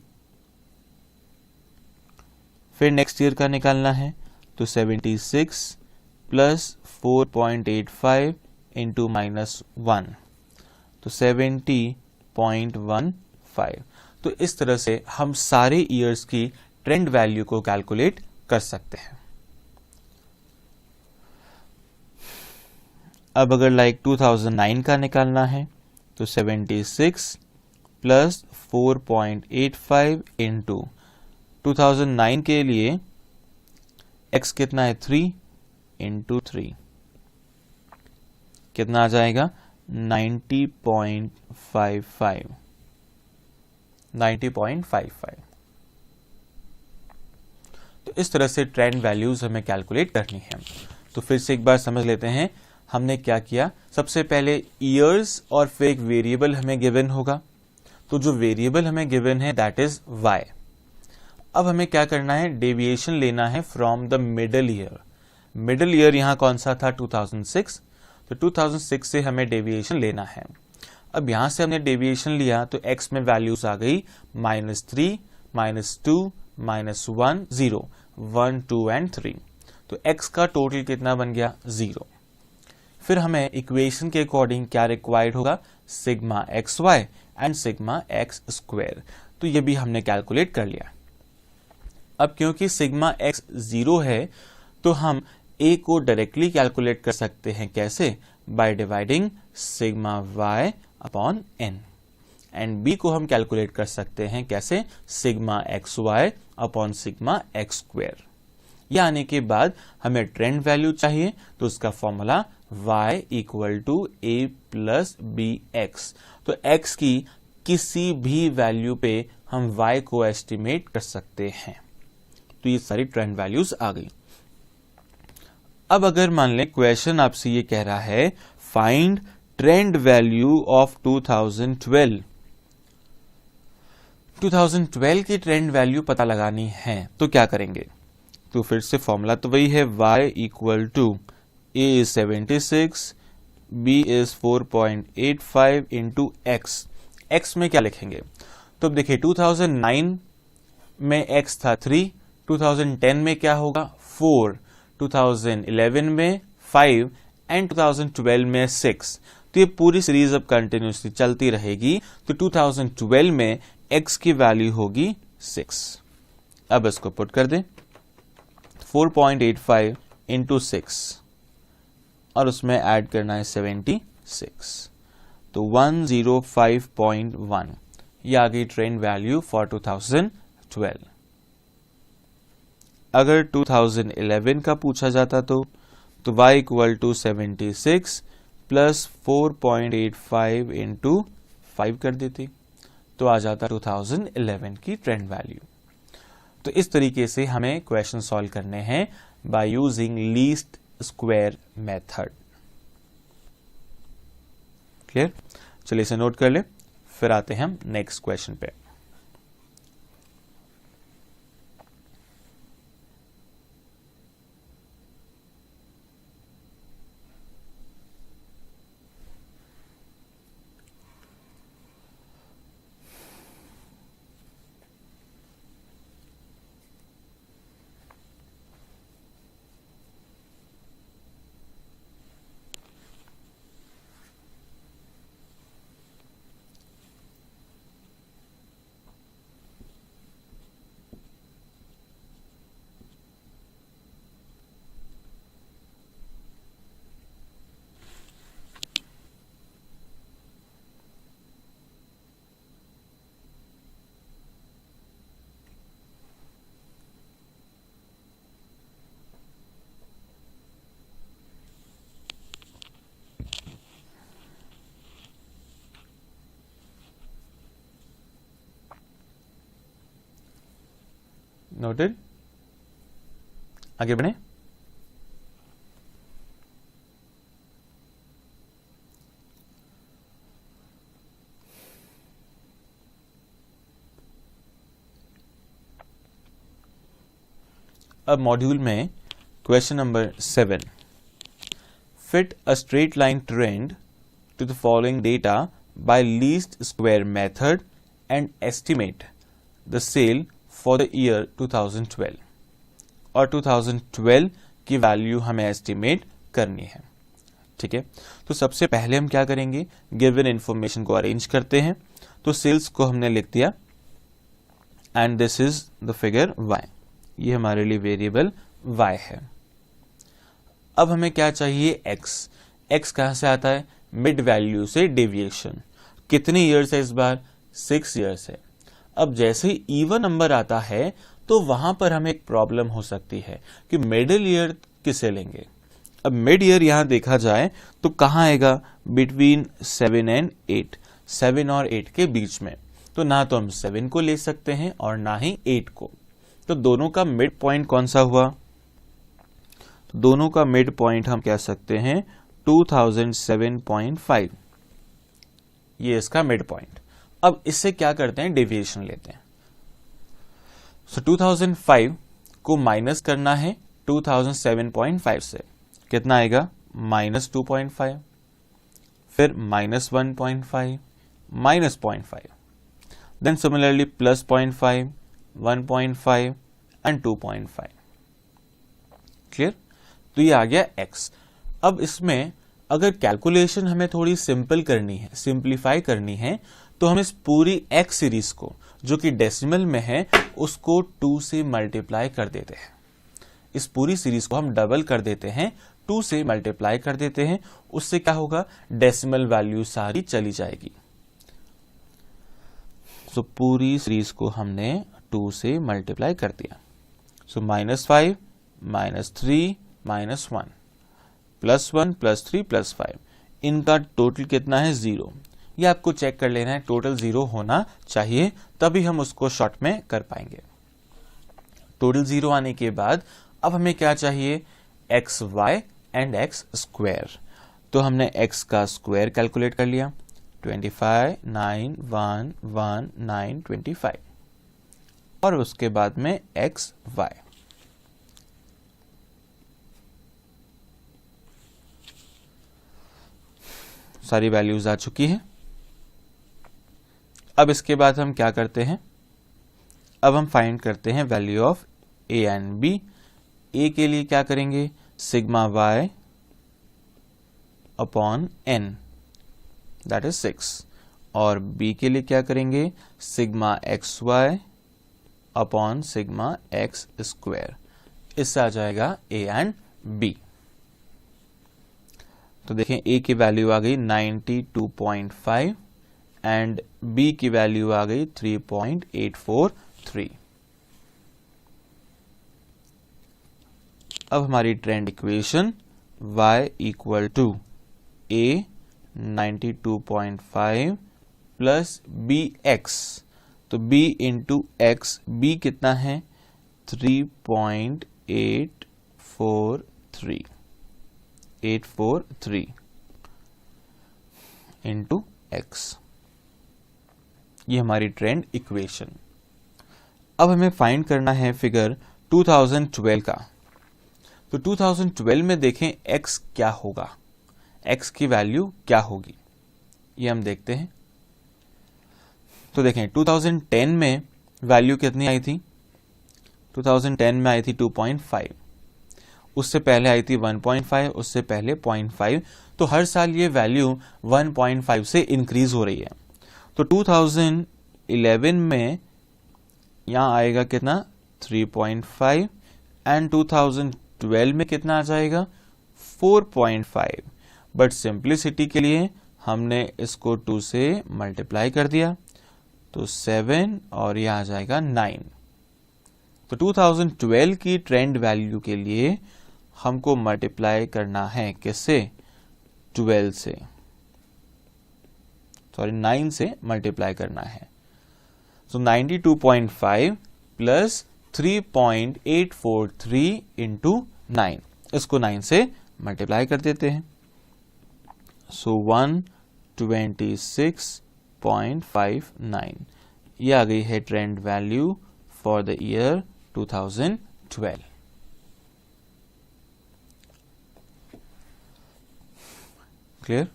फिर नेक्स्ट ईयर का निकालना है तो 76 प्लस 4.85 इंटू -1, तो 70.15। तो इस तरह से हम सारे ईयर्स की ट्रेंड वैल्यू को कैलकुलेट कर सकते हैं। अब अगर 2009 का निकालना है तो 76 प्लस 4.85 इंटू 2009 के लिए x कितना है 3 इंटू 3, कितना आ जाएगा 90.55। तो इस तरह से ट्रेंड वैल्यूज हमें कैलकुलेट करनी है। तो फिर से एक बार समझ लेते हैं हमने क्या किया। सबसे पहले ईयर्स और फिर एक वेरिएबल हमें गिवन होगा, तो जो वेरिएबल हमें गिवन है दैट इज y। अब हमें क्या करना है, डेविएशन लेना है from the middle year. Middle ear यहां कौन सा था 2006, तो 2006 से हमें डेविएशन लेना है। अब यहां से हमने डेविएशन लिया तो x में वैल्यूज आ गई -3, -2, -1, 0, 1, 2 एंड 3। तो x का टोटल कितना बन गया 0। फिर हमें इक्वेशन के अकॉर्डिंग क्या रिक्वायर्ड होगा, sigma X Y and sigma X square. तो ये भी हमने कैलकुलेट कर लिया। अब क्योंकि सिग्मा एक्स 0 है तो हम a को डायरेक्टली कैलकुलेट कर सकते हैं, कैसे, by dividing sigma y upon n, and b को हम कैलकुलेट कर सकते हैं कैसे, sigma X Y upon sigma X square. यह आने के बाद हमें ट्रेंड वैल्यू चाहिए, तो उसका formula y equal to a plus B X. तो x की किसी भी वैल्यू पे हम y को एस्टिमेट कर सकते हैं। तो ये सारी ट्रेंड वैल्यूज आ गई। अब अगर मान लें क्वेश्चन आपसे ये कह रहा है फाइंड ट्रेंड वैल्यू ऑफ 2012 की ट्रेंड वैल्यू पता लगानी है, तो क्या करेंगे। तो फिर से फॉर्मूला तो वही है, y equal to a 76 b is 4.85 into X. X में क्या लिखेंगे? तो अब देखिए 2009 में x था 3, 2010 में क्या होगा 4, 2011 में 5 एंड 2012 में 6। तो ये पूरी सीरीज अब कंटिन्यूसली चलती रहेगी। तो 2012 में x की वैल्यू होगी 6। अब इसको पुट कर दें 4.85 इंटू 6 और उसमें ऐड करना है 76, तो 105.1 ये आ गई ट्रेंड वैल्यू फॉर 2012। अगर 2011 का पूछा जाता तो y equal to 76 plus 4.85 into 5 कर देती, तो आ जाता 2011 की ट्रेंड वैल्यू। तो इस तरीके से हमें क्वेश्चन सॉल्व करने हैं by using least square method. Clear? चलिए इसे नोट कर ले, फिर आते हैं हम नेक्स्ट क्वेश्चन पे। नोटेड? आगे बढ़े। अब मॉड्यूल में question number 7, fit a straight line trend to the following data by least square method and estimate the sale for the year 2012। और 2012 की वैल्यू हमें एस्टिमेट करनी है। ठीक है, तो सबसे पहले हम क्या करेंगे, गिवन इंफॉर्मेशन को अरेंज करते हैं। तो सेल्स को हमने लिख दिया and this is the figure y, ये हमारे लिए वेरिएबल y है। अब हमें क्या चाहिए x। x कहां से आता है? मिड वैल्यू से डेविएशन। कितने ईयर्स है इस बार? 6 ईयर्स है। अब जैसे ही इवन नंबर आता है तो वहां पर हमें एक प्रॉब्लम हो सकती है कि मिडिल ईयर किसे लेंगे। अब मिड ईयर यहां देखा जाए तो कहां आएगा? बिटवीन 7 एंड 8, 7 और 8 के बीच में। तो ना तो हम 7 को ले सकते हैं और ना ही 8 को। तो दोनों का मिड पॉइंट कौन सा हुआ? तो दोनों का मिड पॉइंट हम कह सकते हैं 2007.5, ये इसका मिड पॉइंट। अब इससे क्या करते हैं, डेविएशन लेते हैं। सो 2005 को माइनस करना है 2007.5 से, कितना आएगा? -2.5, फिर -1.5, -0.5, देन सिमिलरली +0.5, 1.5 एंड 2.5। क्लियर? तो ये आ गया x। अब इसमें अगर कैलकुलेशन हमें थोड़ी सिंपल करनी है, सिंप्लीफाई करनी है, तो हम इस पूरी x सीरीज को जो कि डेसिमल में है उसको 2 से मल्टीप्लाई कर देते हैं। इस पूरी सीरीज को हम डबल कर देते हैं, 2 से मल्टीप्लाई कर देते हैं। उससे क्या होगा? डेसिमल वैल्यू सारी चली जाएगी। सो पूरी सीरीज को हमने 2 से मल्टीप्लाई कर दिया। सो -5, -3, -1, +1, +3, +5, इनका टोटल कितना है? 0। ये आपको चेक कर लेना है, टोटल 0 होना चाहिए, तभी हम उसको शॉर्ट में कर पाएंगे। टोटल 0 आने के बाद अब हमें क्या चाहिए? X Y and X square. तो हमने x का स्क्वायर कैलकुलेट कर लिया, 25, 9, 1, 1, 9, 25, और उसके बाद में एक्स वाई। सारी वैल्यूज आ चुकी हैं। अब इसके बाद हम क्या करते हैं, अब हम फाइंड करते हैं value of A and B. A के लिए क्या करेंगे, sigma Y upon N, that is 6, और बी के लिए क्या करेंगे, sigma X Y upon sigma X square. इससे आ जाएगा ए एंड बी। तो देखें ए की वैल्यू आ गई 92.5 एंड बी की वैल्यू आ गई 3.843। अब हमारी trend equation y equal to a 92.5 plus B X, तो b इंटू एक्स, b कितना है 3.843 इंटू एक्स, ये हमारी ट्रेंड इक्वेशन। अब हमें फाइंड करना है फिगर 2012 का। तो 2012 में देखें x क्या होगा, x की वैल्यू क्या होगी, ये हम देखते हैं। तो देखें 2010 में वैल्यू कितनी आई थी, 2010 में आई थी 2.5, उससे पहले आई थी 1.5, उससे पहले 0.5। तो हर साल ये वैल्यू 1.5 से इंक्रीज हो रही है। तो 2011 में यहां आएगा कितना 3.5 एंड 2012 में कितना आ जाएगा 4.5, बट सिंप्लिसिटी के लिए हमने इसको 2 से मल्टीप्लाई कर दिया, तो 7 और यह आ जाएगा 9। तो 2012 की ट्रेंड वैल्यू के लिए हमको मल्टीप्लाई करना है किससे, 12 से, सॉरी 9 से मल्टीप्लाई करना है। तो 92.5 प्लस 3.843 इंटू 9, इसको 9 से मल्टीप्लाई कर देते हैं। सो 126.59, ये आ गई है trend value for the year 2012। Clear?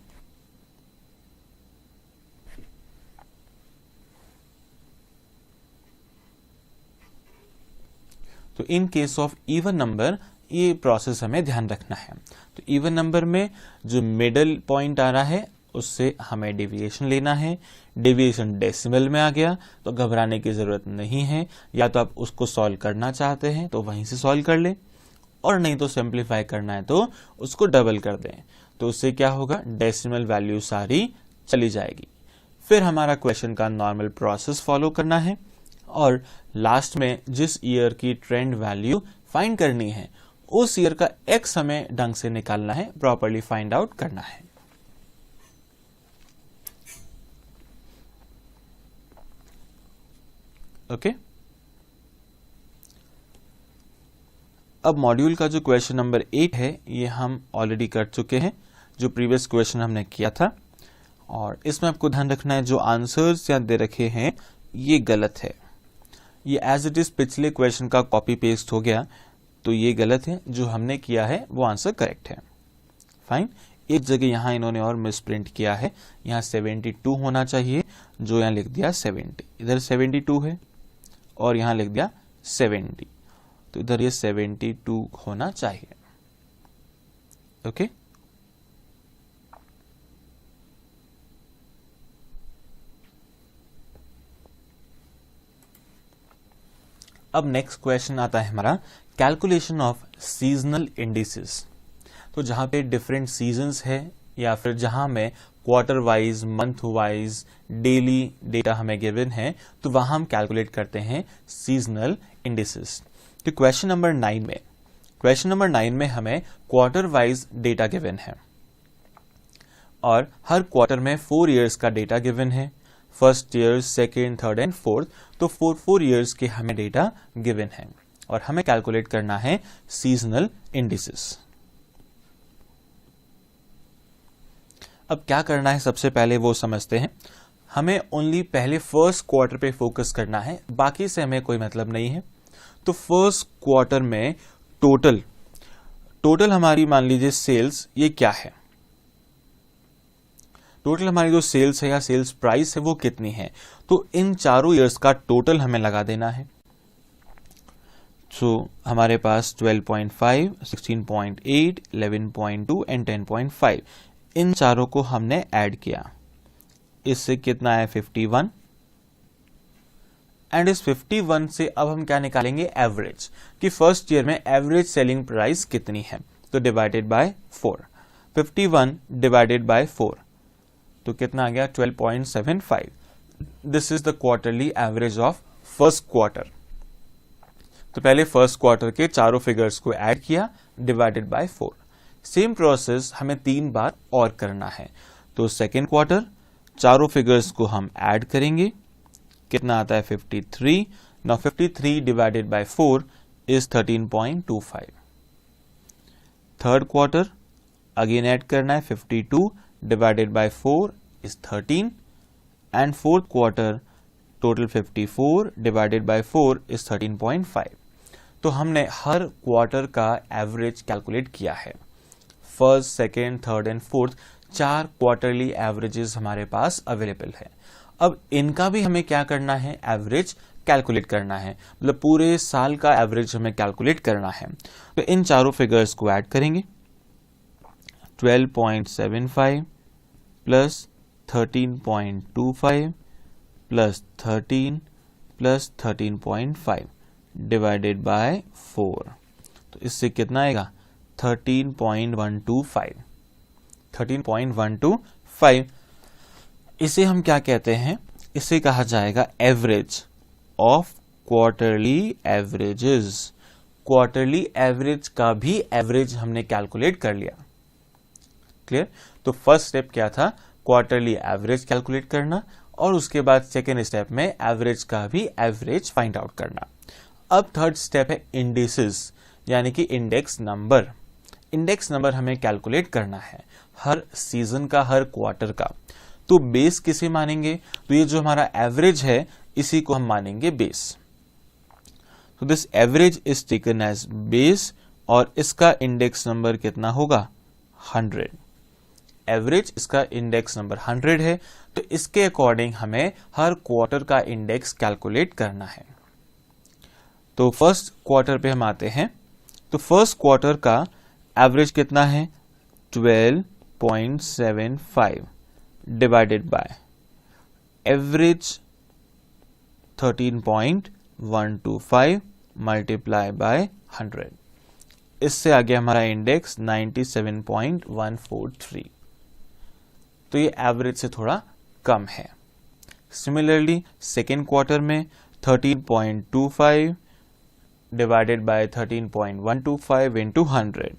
तो in case of even number ये प्रोसेस हमें ध्यान रखना है। तो इवन नंबर में जो मिडल पॉइंट आ रहा है उससे हमें डेविएशन लेना है। डेविएशन डेसिमल में आ गया तो घबराने की जरूरत नहीं है, या तो आप उसको सॉल्व करना चाहते हैं तो वहीं से सॉल्व कर ले, और नहीं तो सिंप्लीफाई करना है तो उसको डबल कर दें। तो उससे क्या होगा, डेसिमल वैल्यू सारी चली जाएगी। फिर हमारा क्वेश्चन का नॉर्मल प्रोसेस फॉलो करना है और लास्ट में जिस ईयर की ट्रेंड वैल्यू फाइंड करनी है उस ईयर का एक्स हमें ढंग से निकालना है, प्रॉपर्ली फाइंड आउट करना है। ओके अब मॉड्यूल का जो क्वेश्चन नंबर 8 है ये हम ऑलरेडी कर चुके हैं, जो प्रीवियस क्वेश्चन हमने किया था। और इसमें आपको ध्यान रखना है जो आंसर्स यहाँ दे रखे हैं ये गलत है, ये एज इट इज पिछले क्वेश्चन का कॉपी पेस्ट हो गया, तो ये गलत है। जो हमने किया है वो आंसर करेक्ट है। फाइन, एक जगह यहां इन्होंने और मिसप्रिंट किया है, यहां 72 होना चाहिए, जो यहां लिख दिया 70, इधर 72 है और यहां लिख दिया 70, तो इधर ये 72 होना चाहिए। ओके अब नेक्स्ट क्वेश्चन आता है हमारा कैलकुलेशन ऑफ सीजनल इंडिसेस। तो जहां पे डिफरेंट सीजन्स है या फिर जहां में quarter wise, month wise, daily data हमें गिवन है, तो वहां हम कैलकुलेट करते हैं सीजनल इंडिसेस। तो क्वेश्चन नंबर 9 में हमें क्वार्टर वाइज डेटा गिवन है और हर क्वार्टर में 4 इयर्स का डेटा गिवन है, first year, second, third and fourth, तो 4 इयर्स के हमें डेटा गिवन है और हमें कैलकुलेट करना है सीजनल इंडिसेस। अब क्या करना है सबसे पहले वो समझते हैं। हमें ओनली पहले फर्स्ट क्वार्टर पे फोकस करना है, बाकी से हमें कोई मतलब नहीं है। तो फर्स्ट क्वार्टर में टोटल हमारी मान लीजिए सेल्स ये क्या है, टोटल हमारी जो सेल्स है या सेल्स प्राइस है वो कितनी है, तो इन चारों ईयर्स का टोटल हमें लगा देना है। सो हमारे पास 12.5, 16.8, 11.2 एंड 10.5, इन चारों को हमने ऐड किया, इससे कितना है 51, एंड इस 51 से अब हम क्या निकालेंगे, एवरेज, कि फर्स्ट ईयर में एवरेज सेलिंग प्राइस कितनी है, तो डिवाइडेड बाय 4, 51 डिवाइडेड बाय 4, तो कितना आ गया 12.75। This is the quarterly average of first quarter. तो पहले फर्स्ट क्वार्टर के चारों फिगर्स को ऐड किया, डिवाइडेड बाय 4। सेम प्रोसेस हमें 3 बार और करना है। तो सेकेंड क्वार्टर चारों फिगर्स को हम ऐड करेंगे, कितना आता है 53। Now 53 divided by 4 is 13.25। Third quarter again add करना है, 52 divided by 4 is 13, and fourth quarter total 54 divided by 4 is 13.5। तो हमने हर क्वार्टर का एवरेज कैलकुलेट किया है। First, second, third and fourth 4 quarterly averages हमारे पास अवेलेबल है। अब इनका भी हमें क्या करना है, एवरेज कैलकुलेट करना है, मतलब पूरे साल का एवरेज हमें कैलकुलेट करना है। तो इन चारों फिगर्स को ऐड करेंगे, 12.75 plus 13.25 plus 13 plus 13.5 divided by 4, तो इससे कितना आएगा 13.125। 13.125 इसे हम क्या कहते हैं, इसे कहा जाएगा average of quarterly averages. Quarterly average का भी एवरेज हमने कैलकुलेट कर लिया। क्लियर? तो फर्स्ट स्टेप क्या था, क्वार्टरली एवरेज कैलकुलेट करना, और उसके बाद सेकेंड स्टेप में एवरेज का भी एवरेज फाइंड आउट करना। अब थर्ड स्टेप है इंडिसेस, यानी कि इंडेक्स नंबर। इंडेक्स नंबर हमें कैलकुलेट करना है हर सीजन का, हर क्वार्टर का। तो बेस किसे मानेंगे, तो ये जो हमारा एवरेज है इसी को हम मानेंगे बेस। तो this average is taken as base, और इसका इंडेक्स नंबर कितना होगा 100। एवरेज इसका इंडेक्स नंबर 100 है, तो इसके अकॉर्डिंग हमें हर क्वार्टर का इंडेक्स कैलकुलेट करना है। तो फर्स्ट क्वार्टर पे हम आते हैं। तो फर्स्ट क्वार्टर का एवरेज कितना है 12.75 divided by average 13.125 multiply by 100, इससे आगे हमारा इंडेक्स 97.143। तो ये एवरेज से थोड़ा कम है। सिमिलरली सेकेंड क्वार्टर में 13.25 divided by 13.125 into 100।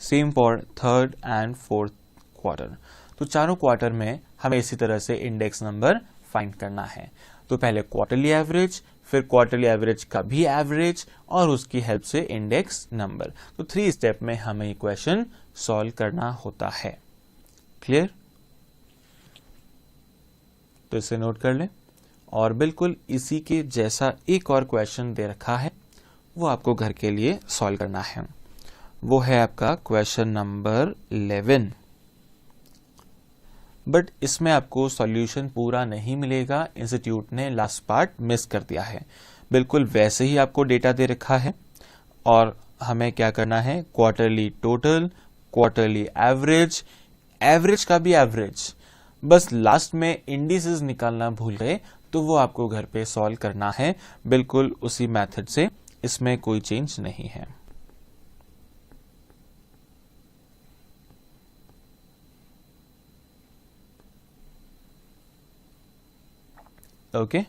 Same for third and fourth quarter. तो चारों क्वार्टर में हमें इसी तरह से इंडेक्स नंबर फाइंड करना है। तो पहले क्वार्टरली एवरेज, फिर क्वार्टरली एवरेज का भी एवरेज, और उसकी हेल्प से इंडेक्स नंबर। तो 3 स्टेप में हमें इक्वेशन सॉल्व करना होता है। क्लियर? तो इसे नोट कर लें, और बिल्कुल इसी के जैसा एक और क्वेश्चन दे रखा है, वो आपको घर के लिए सॉल्व करना है। वो है आपका क्वेश्चन नंबर 11। बट इसमें आपको सॉल्यूशन पूरा नहीं मिलेगा, इंस्टीट्यूट ने लास्ट पार्ट मिस कर दिया है। बिल्कुल वैसे ही आपको डेटा दे रखा है, और हमें क्या करना है, quarterly total, quarterly average, average का भी एवरेज, बस लास्ट में इंडिसेस निकालना भूल गए, तो वो आपको घर पे सॉल्व करना है बिल्कुल उसी मेथड से, इसमें कोई चेंज नहीं है। ओके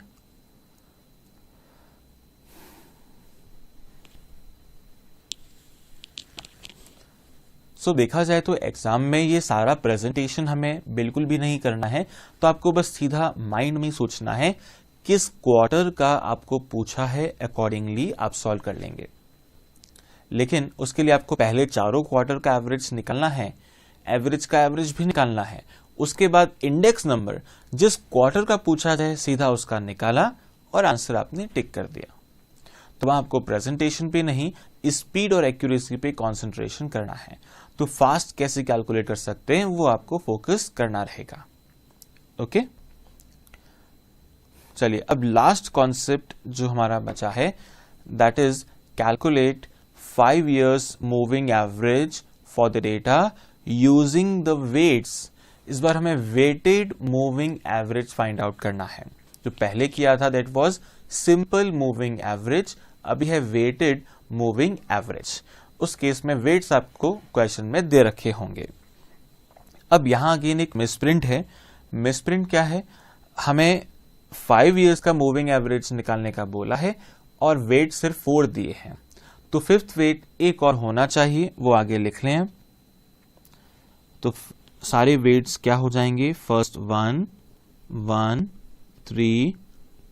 सो देखा जाए तो एग्जाम में ये सारा प्रेजेंटेशन हमें बिल्कुल भी नहीं करना है। तो आपको बस सीधा माइंड में सोचना है किस क्वार्टर का आपको पूछा है, अकॉर्डिंगली आप सॉल्व कर लेंगे। लेकिन उसके लिए आपको पहले चारों क्वार्टर का एवरेज निकालना है, एवरेज का एवरेज भी निकालना है, उसके बाद इंडेक्स नंबर जिस क्वार्टर का पूछा जाए सीधा उसका निकाला और आंसर आपने टिक कर दिया। तो वहां आपको प्रेजेंटेशन पे नहीं, स्पीड और एक्यूरेसी पे कंसंट्रेशन करना है। तो फास्ट कैसे कैलकुलेट कर सकते हैं वो आपको फोकस करना रहेगा। ओके, चलिए अब लास्ट कॉन्सेप्ट जो हमारा बचा है, that is calculate 5 years moving average for the data using the weights. इस बार हमें weighted moving average find out करना है। जो पहले किया था that was simple moving average, अभी है वेटेड मूविंग एवरेज। उस केस में वेट्स आपको क्वेश्चन में दे रखे होंगे। अब यहां अगेन एक मिसप्रिंट है। मिसप्रिंट क्या है, हमें 5 years का मूविंग एवरेज निकालने का बोला है और वेट सिर्फ 4 दिए हैं, तो फिफ्थ वेट एक और होना चाहिए, वो आगे लिख लें। तो सारे वेट्स क्या हो जाएंगे, फर्स्ट 1, 1, 3,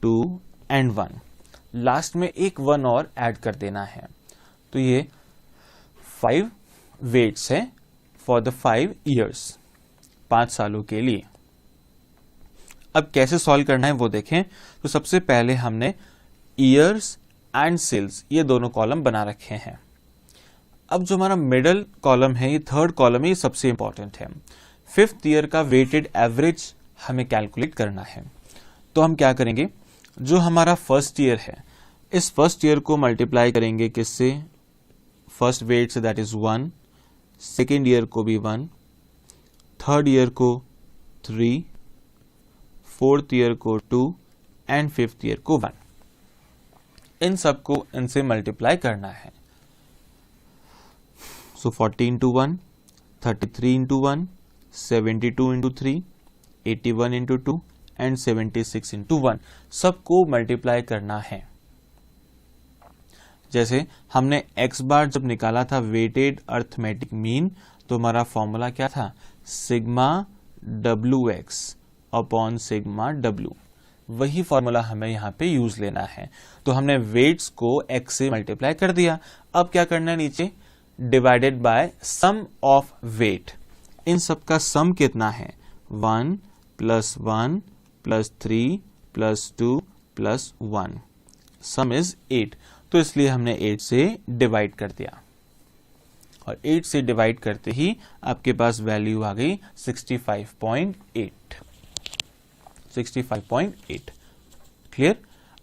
2 एंड 1, लास्ट में एक 1 और ऐड कर देना है। तो ये 5 वेट्स है फॉर द 5 years, 5 सालों के लिए। अब कैसे सॉल्व करना है वो देखें। तो सबसे पहले हमने ईयर्स एंड सेल्स ये दोनों कॉलम बना रखे हैं। अब जो हमारा मिडल कॉलम है, ये थर्ड कॉलम है, ये सबसे इंपॉर्टेंट है। 5th ईयर का वेटेड एवरेज हमें कैलकुलेट करना है। तो हम क्या करेंगे, जो हमारा फर्स्ट ईयर है, इस फर्स्ट ईयर को मल्टीप्लाई करेंगे किससे, फर्स्ट वेट से, दैट इज 1, सेकेंड ईयर को भी 1, थर्ड ईयर को 3, फोर्थ ईयर को 2 एंड फिफ्थ ईयर को 1। इन सबको इनसे मल्टीप्लाई करना है। सो 14 into 1, 33 into 1, 72 into 3, 81 into 2 and 76 into 1, सबको मल्टीप्लाई करना है। जैसे हमने x बार जब निकाला था वेटेड अर्थमेटिक मीन, तो हमारा फॉर्मूला क्या था, sigma WX upon sigma W। वही फॉर्मूला हमें यहाँ पे यूज लेना है। तो हमने वेट्स को x से मल्टीप्लाई कर दिया। अब क्या करना है, नीचे divided by sum of weight. इन सब का सम कितना है, 1 + 1 + 3 + 2 + 1, सम इज 8। तो इसलिए हमने 8 से डिवाइड कर दिया और 8 से डिवाइड करते ही आपके पास वैल्यू आ गई 65.8। 65.8 क्लियर।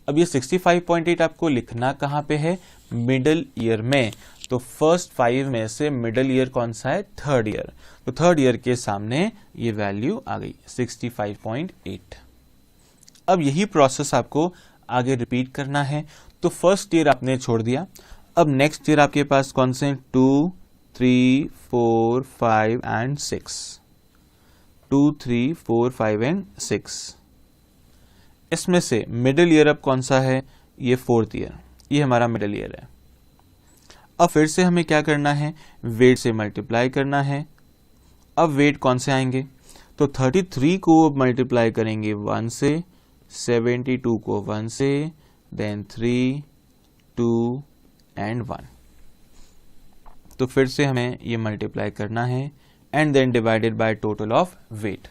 अब ये 65.8 आपको लिखना कहां पे है, मिडल ईयर में। तो फर्स्ट 5 में से मिडल ईयर कौन सा है, थर्ड ईयर। तो थर्ड ईयर के सामने ये वैल्यू आ गई 65.8। अब यही प्रोसेस आपको आगे रिपीट करना है। तो फर्स्ट ईयर आपने छोड़ दिया। अब नेक्स्ट ईयर आपके पास कौन से, 2, 3, 4, 5 एंड 6, 2, 3, 4, 5 एंड 6। इसमें से मिडिल ईयर अब कौन सा है, ये फोर्थ ईयर, ये हमारा मिडिल ईयर है। अब फिर से हमें क्या करना है, वेट से मल्टीप्लाई करना है। अब वेट कौन से आएंगे, तो 33 को मल्टीप्लाई करेंगे 1 से, 72 को 1 से, देन 3, 2 एंड 1। तो फिर से हमें ये मल्टीप्लाई करना है and then divided by total of weight.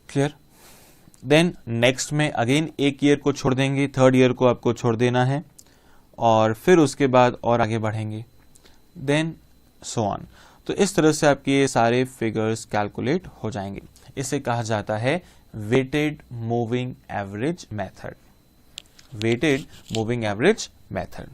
Clear. Then next में अगेन एक ईयर को छोड़ देंगे, थर्ड ईयर को आपको छोड़ देना है और फिर उसके बाद और आगे बढ़ेंगे, देन सो ऑन। तो इस तरह से आपके ये सारे फिगर्स कैलकुलेट हो जाएंगे। इसे कहा जाता है weighted moving average method. Weighted moving average method.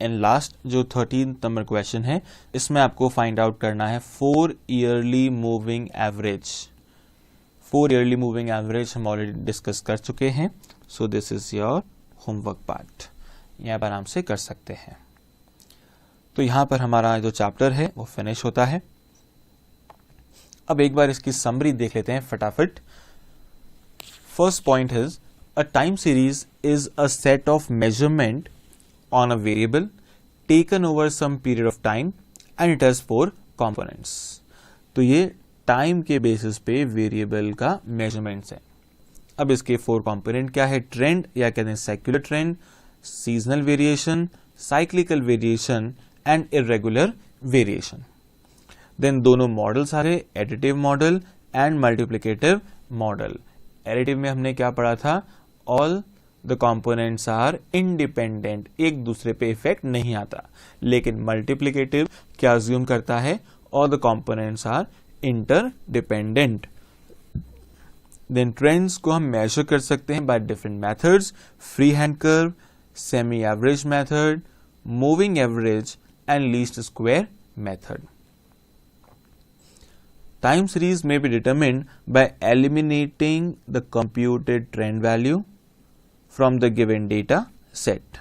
And last जो 13 नंबर क्वेश्चन है, इसमें आपको फाइंड आउट करना है 4 yearly moving average. 4 yearly moving average हम ऑलरेडी डिस्कस कर चुके हैं। सो this is your homework part, यहाँ पर आराम से कर सकते हैं। तो यहाँ पर हमारा जो चैप्टर है वो फिनिश होता है। अब एक बार इसकी समरी देख लेते हैं फटाफट। First point is a time series is a set of measurement on a variable taken over some period of time and it has 4 components। तो ये टाइम के बेसिस पे वेरिएबल का मेजरमेंट्स है। अब इसके 4 कंपोनेंट क्या है? ट्रेंड या कहते हैं secular trend, seasonal variation, cyclical variation and irregular variation. Then दोनों मॉडल्स आ रहे, additive model and multiplicative model. Additive में हमने क्या पढ़ा था? All the components are independent, एक दूसरे पे इफेक्ट नहीं आता। लेकिन मल्टीप्लिकेटिव क्या अज्यूम करता है? All the components are interdependent. Then trends को हम मेजर कर सकते हैं by different methods, free hand curve, semi average method, moving average and least square method. Time series may be determined by eliminating the computed trend value from the given data set,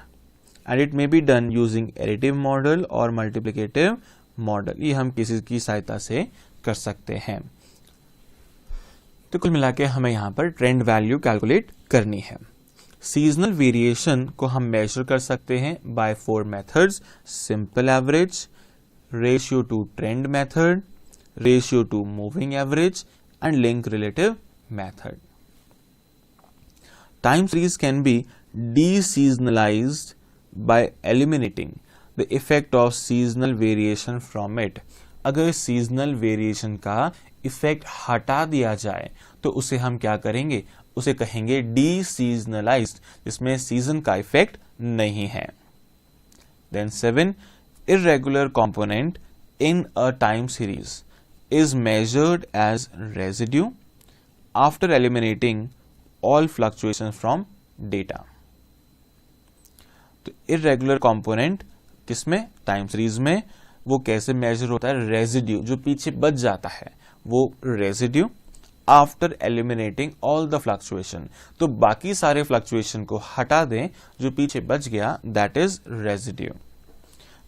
and it may be done using additive model or multiplicative model। ये हम किसी की सहायता से कर सकते हैं। तो कुल मिला के हमें यहाँ पर ट्रेंड वैल्यू कैलकुलेट करनी है। सीजनल वेरिएशन को हम मेजर कर सकते हैं by 4 methods, simple average, ratio to trend method, ratio to moving average and link relative method. Time series can be deseasonalized by eliminating the effect of seasonal variation from it। अगर seasonal variation का effect हटा दिया जाए तो उसे हम क्या करेंगे? उसे कहेंगे deseasonalized, जिसमें season का effect नहीं है। Then 7, irregular component in a time series is measured as residue after eliminating all fluctuations from data। तो irregular component किसमें? टाइम सीरीज में। वो कैसे मेजर होता है? रेजिड्यू, जो पीछे बच जाता है वो residue after eliminating all the fluctuation. तो बाकी सारे फ्लक्चुएशन को हटा दें, जो पीछे बच गया, that is residue.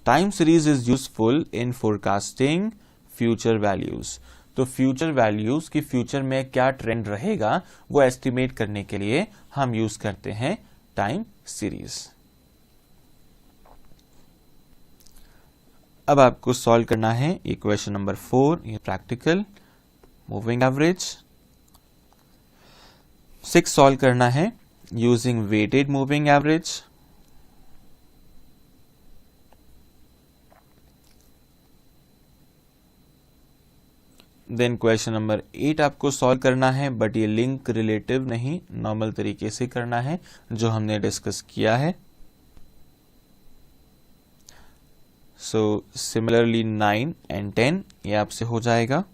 Time series is useful in forecasting future values. तो फ्यूचर वैल्यूज की फ्यूचर में क्या ट्रेंड रहेगा वो एस्टिमेट करने के लिए हम यूज करते हैं टाइम सीरीज। अब आपको सॉल्व करना है ये क्वेश्चन नंबर 4, ये प्रैक्टिकल मूविंग एवरेज। 6 सॉल्व करना है using weighted moving average. Then question number 8 आपको सॉल्व करना है, बट ये लिंक रिलेटिव नहीं, नॉर्मल तरीके से करना है जो हमने डिस्कस किया है। सो सिमिलरली 9 एंड 10 ये आपसे हो जाएगा।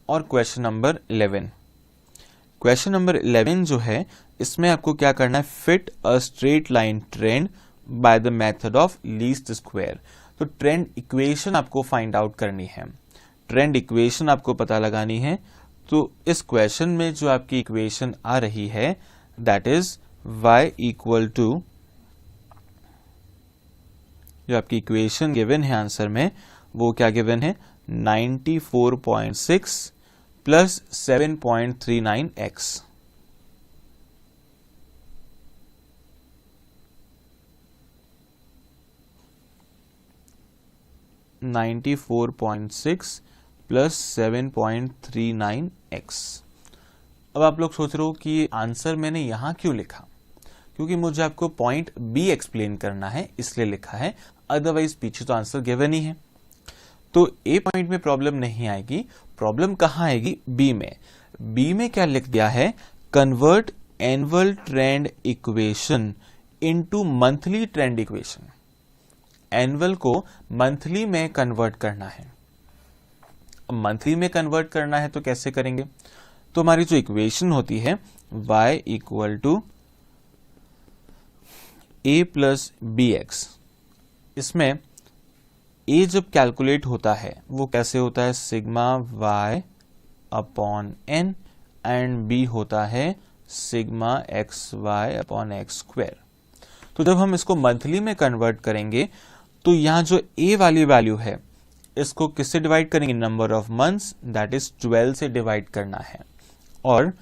और क्वेश्चन नंबर 11, क्वेश्चन नंबर 11 जो है इसमें आपको क्या करना है? Fit a straight line trend by the method of least square. तो ट्रेंड इक्वेशन आपको फाइंड आउट करनी है, ट्रेंड इक्वेशन आपको पता लगानी है। तो इस क्वेश्चन में जो आपकी इक्वेशन आ रही है that is y equal to, जो आपकी इक्वेशन गिवन है आंसर में वो क्या गिवन है? 94.6 प्लस 7.39x। Plus 7.39x। अब आप लोग सोच रहे हो कि आंसर मैंने यहां क्यों लिखा? क्योंकि मुझे आपको पॉइंट बी एक्सप्लेन करना है इसलिए लिखा है, अदरवाइज पीछे तो आंसर गिवन ही है। तो ए पॉइंट में प्रॉब्लम नहीं आएगी, प्रॉब्लम कहां आएगी? बी में। बी में क्या लिख दिया है? Convert annual trend equation into monthly trend equation. Annual को मंथली में कन्वर्ट करना है। मंथली में कन्वर्ट करना है तो कैसे करेंगे? तो हमारी जो इक्वेशन होती है y equal to a plus B X, इसमें a जब कैलकुलेट होता है वो कैसे होता है? Sigma y upon n and b होता है sigma X Y upon X square. तो जब हम इसको मंथली में कन्वर्ट करेंगे तो यहां जो a वाली वैल्यू है इसको किससे डिवाइड करेंगे? Number of months, that is 12 से डिवाइड करना है, और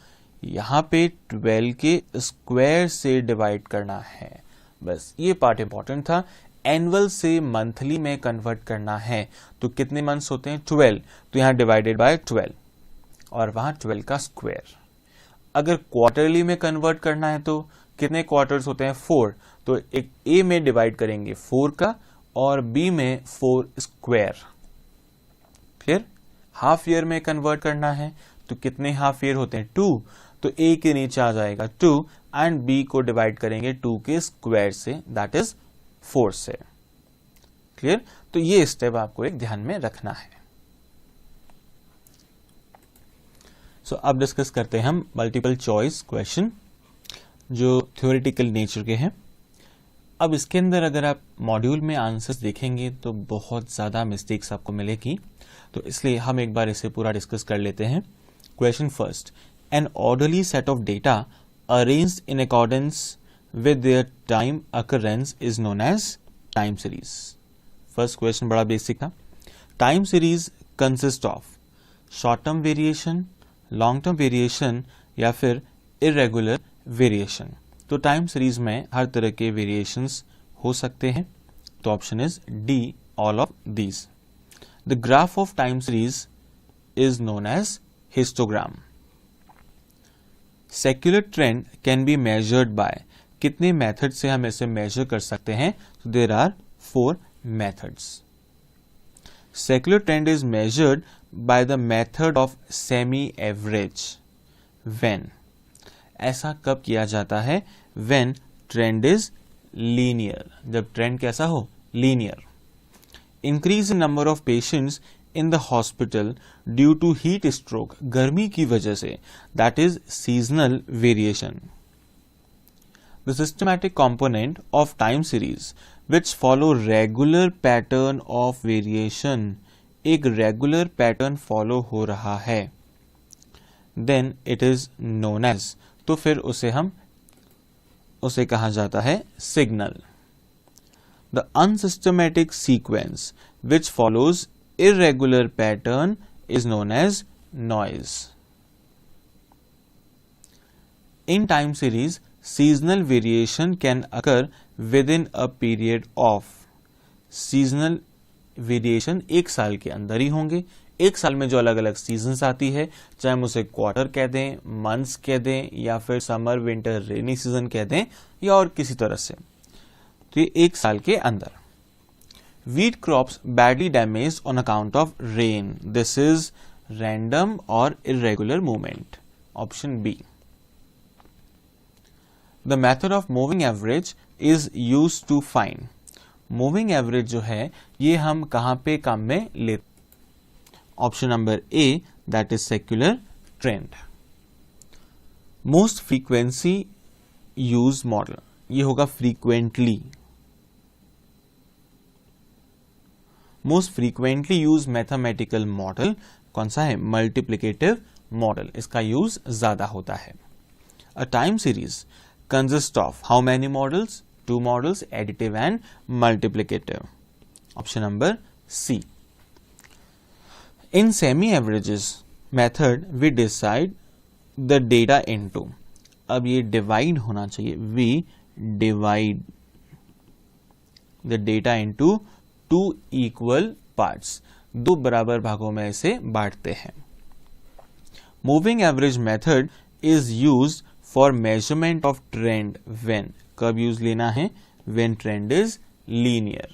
यहां पे 12 के स्क्वायर से डिवाइड करना है। बस ये पार्ट इंपॉर्टेंट था। एनुअल से मंथली में कन्वर्ट करना है तो कितने मंथ्स होते हैं? 12, तो यहां डिवाइडेड बाय 12 और वहां 12 का स्क्वायर। अगर क्वार्टरली में कन्वर्ट करना है तो कितने क्वार्टर्स होते हैं? 4। तो एक ए में डिवाइड करेंगे 4 का और बी में 4 स्क्वायर। फिर हाफ ईयर में कन्वर्ट करना है तो कितने हाफ ईयर होते हैं? 2। तो ए के नीचे आ जाएगा 2 एंड बी को डिवाइड करेंगे 2 के स्क्वायर से, दैट इज 4 से। क्लियर? तो ये स्टेप आपको एक ध्यान में रखना है। सो अब डिस्कस करते हैं हम मल्टीपल चॉइस क्वेश्चन जो थ्योरेटिकल नेचर के हैं। अब इसके अंदर अगर आप मॉड्यूल में आंसर्स देखेंगे तो बहुत ज़्यादा मिस्टेक्स आपको मिलेगी, तो इसलिए हम एक बार इसे पूरा डिस्कस कर लेते हैं। Question first, an orderly set of data arranged in accordance with their time occurrence is known as time series. First question बड़ा बेसिक था। Time series consist of short term variation, long term variation या फिर irregular variation. तो time series में हर तरह के variations हो सकते हैं, तो option is D, all of these. The graph of time series is known as histogram. Secular trend can be measured by, कितने मेथड से हम इसे मेजर कर सकते हैं? तो there are 4 methods. Secular trend is measured by the method of semi average when, ऐसा कब किया जाता है? when trend is linear, जब ट्रेंड कैसा हो? linear. increase in number of patients in the hospital due to heat stroke, गर्मी की वजह से, that is seasonal variation. the systematic component of time series which follow regular pattern of variation, एक regular pattern follow हो रहा है, then it is known as, तो फिर उसे कहा जाता है signal. The unsystematic sequence which follows irregular pattern is known as noise. In time series seasonal variation can occur within a period of, seasonal variation एक साल के अंदर ही होंगे। एक साल में जो अलग अलग सीजन्स आती है, चाहे हम उसे क्वार्टर कह दें, मंथ्स कह दें या फिर समर विंटर रेनी सीजन कह दें या और किसी तरह से, तो ये एक साल के अंदर। Wheat crops badly damage on account of rain, this is random और irregular movement, option B. The method of moving average is used to find, moving average जो है ये हम कहां पे काम में लेते? Option number A, that is secular trend. Most frequency use model, ये होगा frequently. Most frequently use mathematical model कौन सा है? मल्टीप्लिकेटिव मॉडल, इसका यूज ज्यादा होता है। अ time series consist of how many models? 2 models, additive and multiplicative. Option number C. In semi-averages method, we decide the data into, अब ये divide होना चाहिए, we divide the data into 2 equal parts, 2 बराबर भागों में इसे बांटते हैं। Moving average method is used for measurement of trend when, कब यूज लेना है? when trend is linear.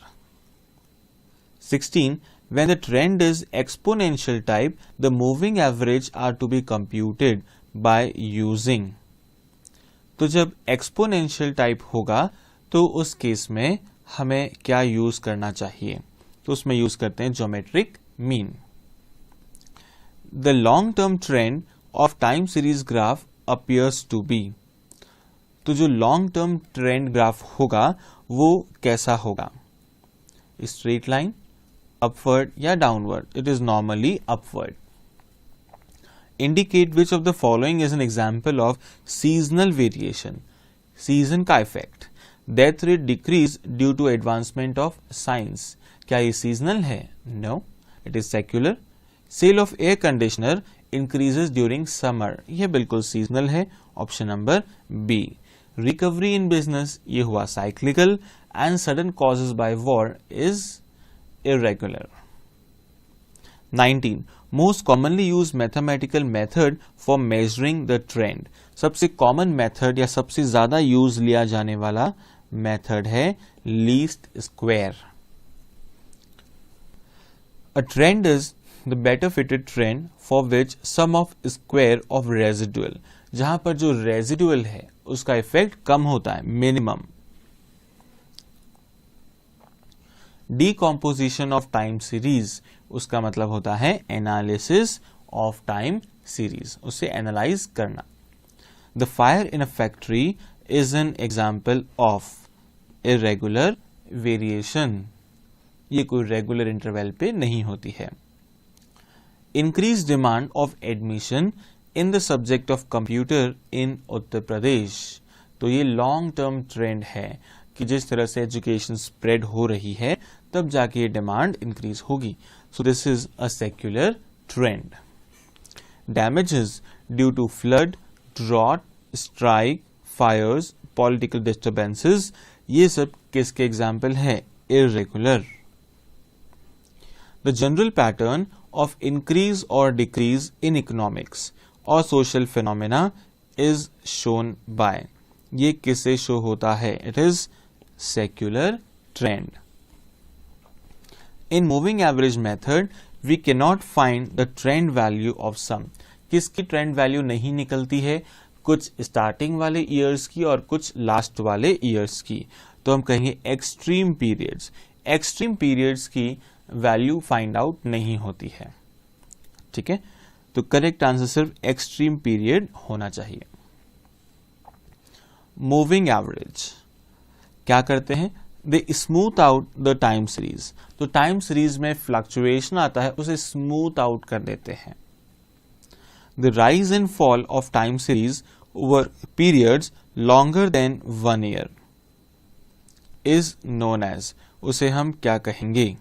16. when the trend is exponential type, the moving average are to be computed by using, तो जब exponential type होगा तो उस case में हमें क्या यूज करना चाहिए? तो उसमें यूज करते हैं geometric mean. The long term trend of time series graph appears to be, तो जो लॉन्ग टर्म ट्रेंड ग्राफ होगा वो कैसा होगा? स्ट्रेट लाइन, अपवर्ड या downward? It is normally upward. Indicate which of the following is an example of seasonal variation, season का effect. Death rate decrease due to advancement of science, क्या ये seasonal है? No, it is secular. Sale of air conditioner increases during summer, यह बिल्कुल seasonal है, option number B. Recovery in business, ये हुआ cyclical, and sudden causes by war is irregular. 19. Most commonly use mathematical method for measuring the trend, सबसे common method या सबसे ज्यादा use लिया जाने वाला मेथड है least square. A trend is the better fitted trend for which sum of square of residual, जहां पर जो रेजिडुअल है उसका इफेक्ट कम होता है, minimum. Decomposition of time series, उसका मतलब होता है एनालिसिस ऑफ टाइम सीरीज, उसे एनालाइज करना. The fire in a factory is an example of irregular variation, ये कोई रेगुलर इंटरवल पे नहीं होती है. Increase demand of admission in the subject of computer in Uttar Pradesh, तो ये लॉन्ग टर्म ट्रेंड है कि जिस तरह से एजुकेशन स्प्रेड हो रही है तब जाके ये डिमांड इंक्रीज होगी. So this is a secular trend. Damages due to flood, drought, strike, fires, political disturbances, ये सब किसके एग्जाम्पल है? Irregular. The general pattern of increase or decrease in economics or social phenomena is shown by, ये किसे show होता है? It is secular trend. In moving average method we cannot find the trend value of sum, किसकी trend value नहीं निकलती है? कुछ starting वाले ईयर्स की और कुछ लास्ट वाले ईयर्स की, तो हम कहेंगे एक्सट्रीम पीरियड्स. एक्सट्रीम पीरियड्स की वैल्यू फाइंड आउट नहीं होती है. ठीक है, तो करेक्ट आंसर सिर्फ एक्सट्रीम पीरियड होना चाहिए. मूविंग एवरेज क्या करते हैं? They smooth out the time series, तो टाइम सीरीज में फ्लक्चुएशन आता है उसे स्मूथ आउट कर देते हैं. The rise and fall of time series over periods longer than 1 year is known as, उसे हम क्या कहेंगे?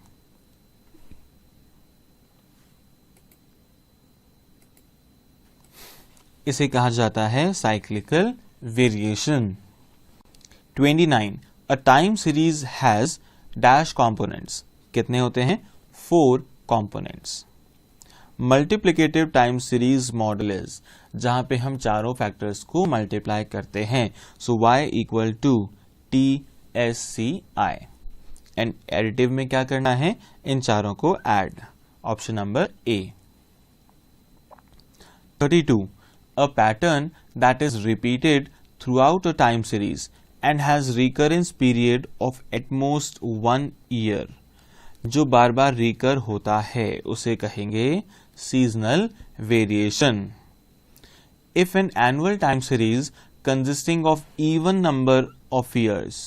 इसे कहा जाता है cyclical variation. 29. A time series has dash components, कितने होते हैं? 4 components. Multiplicative time series model is, जहां पे हम चारों फैक्टर्स को मल्टीप्लाई करते हैं. So y equal to TSCI. And additive में क्या करना है? इन चारों को add. Option number A. 32. A pattern that is repeated throughout a time series and has recurrence period of at most 1 year, जो बार बार रिकर होता है उसे कहेंगे seasonal variation. If an annual time series consisting of even number of years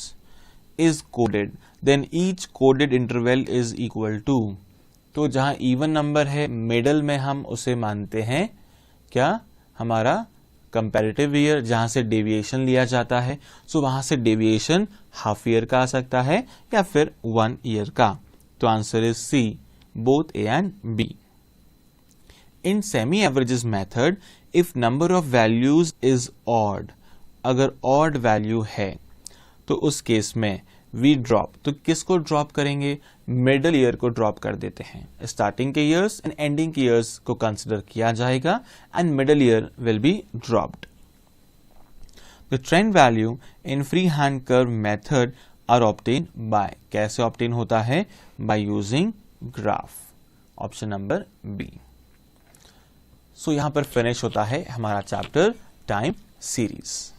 is coded, then each coded interval is equal to, तो जहां even number है middle में हम उसे मानते हैं क्या? हमारा कंपैरेटिव ईयर, जहां से डेविएशन लिया जाता है. सो वहां से डेविएशन हाफ ईयर का आ सकता है या फिर 1 year का. तो answer is C, both A and B. In semi averages method if number of values is odd, अगर ऑड वैल्यू है तो उस केस में वी ड्रॉप, तो किसको ड्रॉप करेंगे? मिडल ईयर को ड्रॉप कर देते हैं. स्टार्टिंग के ईयर्स एंड एंडिंग के ईयर्स को कंसिडर किया जाएगा and middle year will be dropped. The trend value in free hand curve method are obtain by, कैसे ऑब्टेन होता है? By using graph. Option number B. So यहां पर फिनिश होता है हमारा चैप्टर टाइम सीरीज.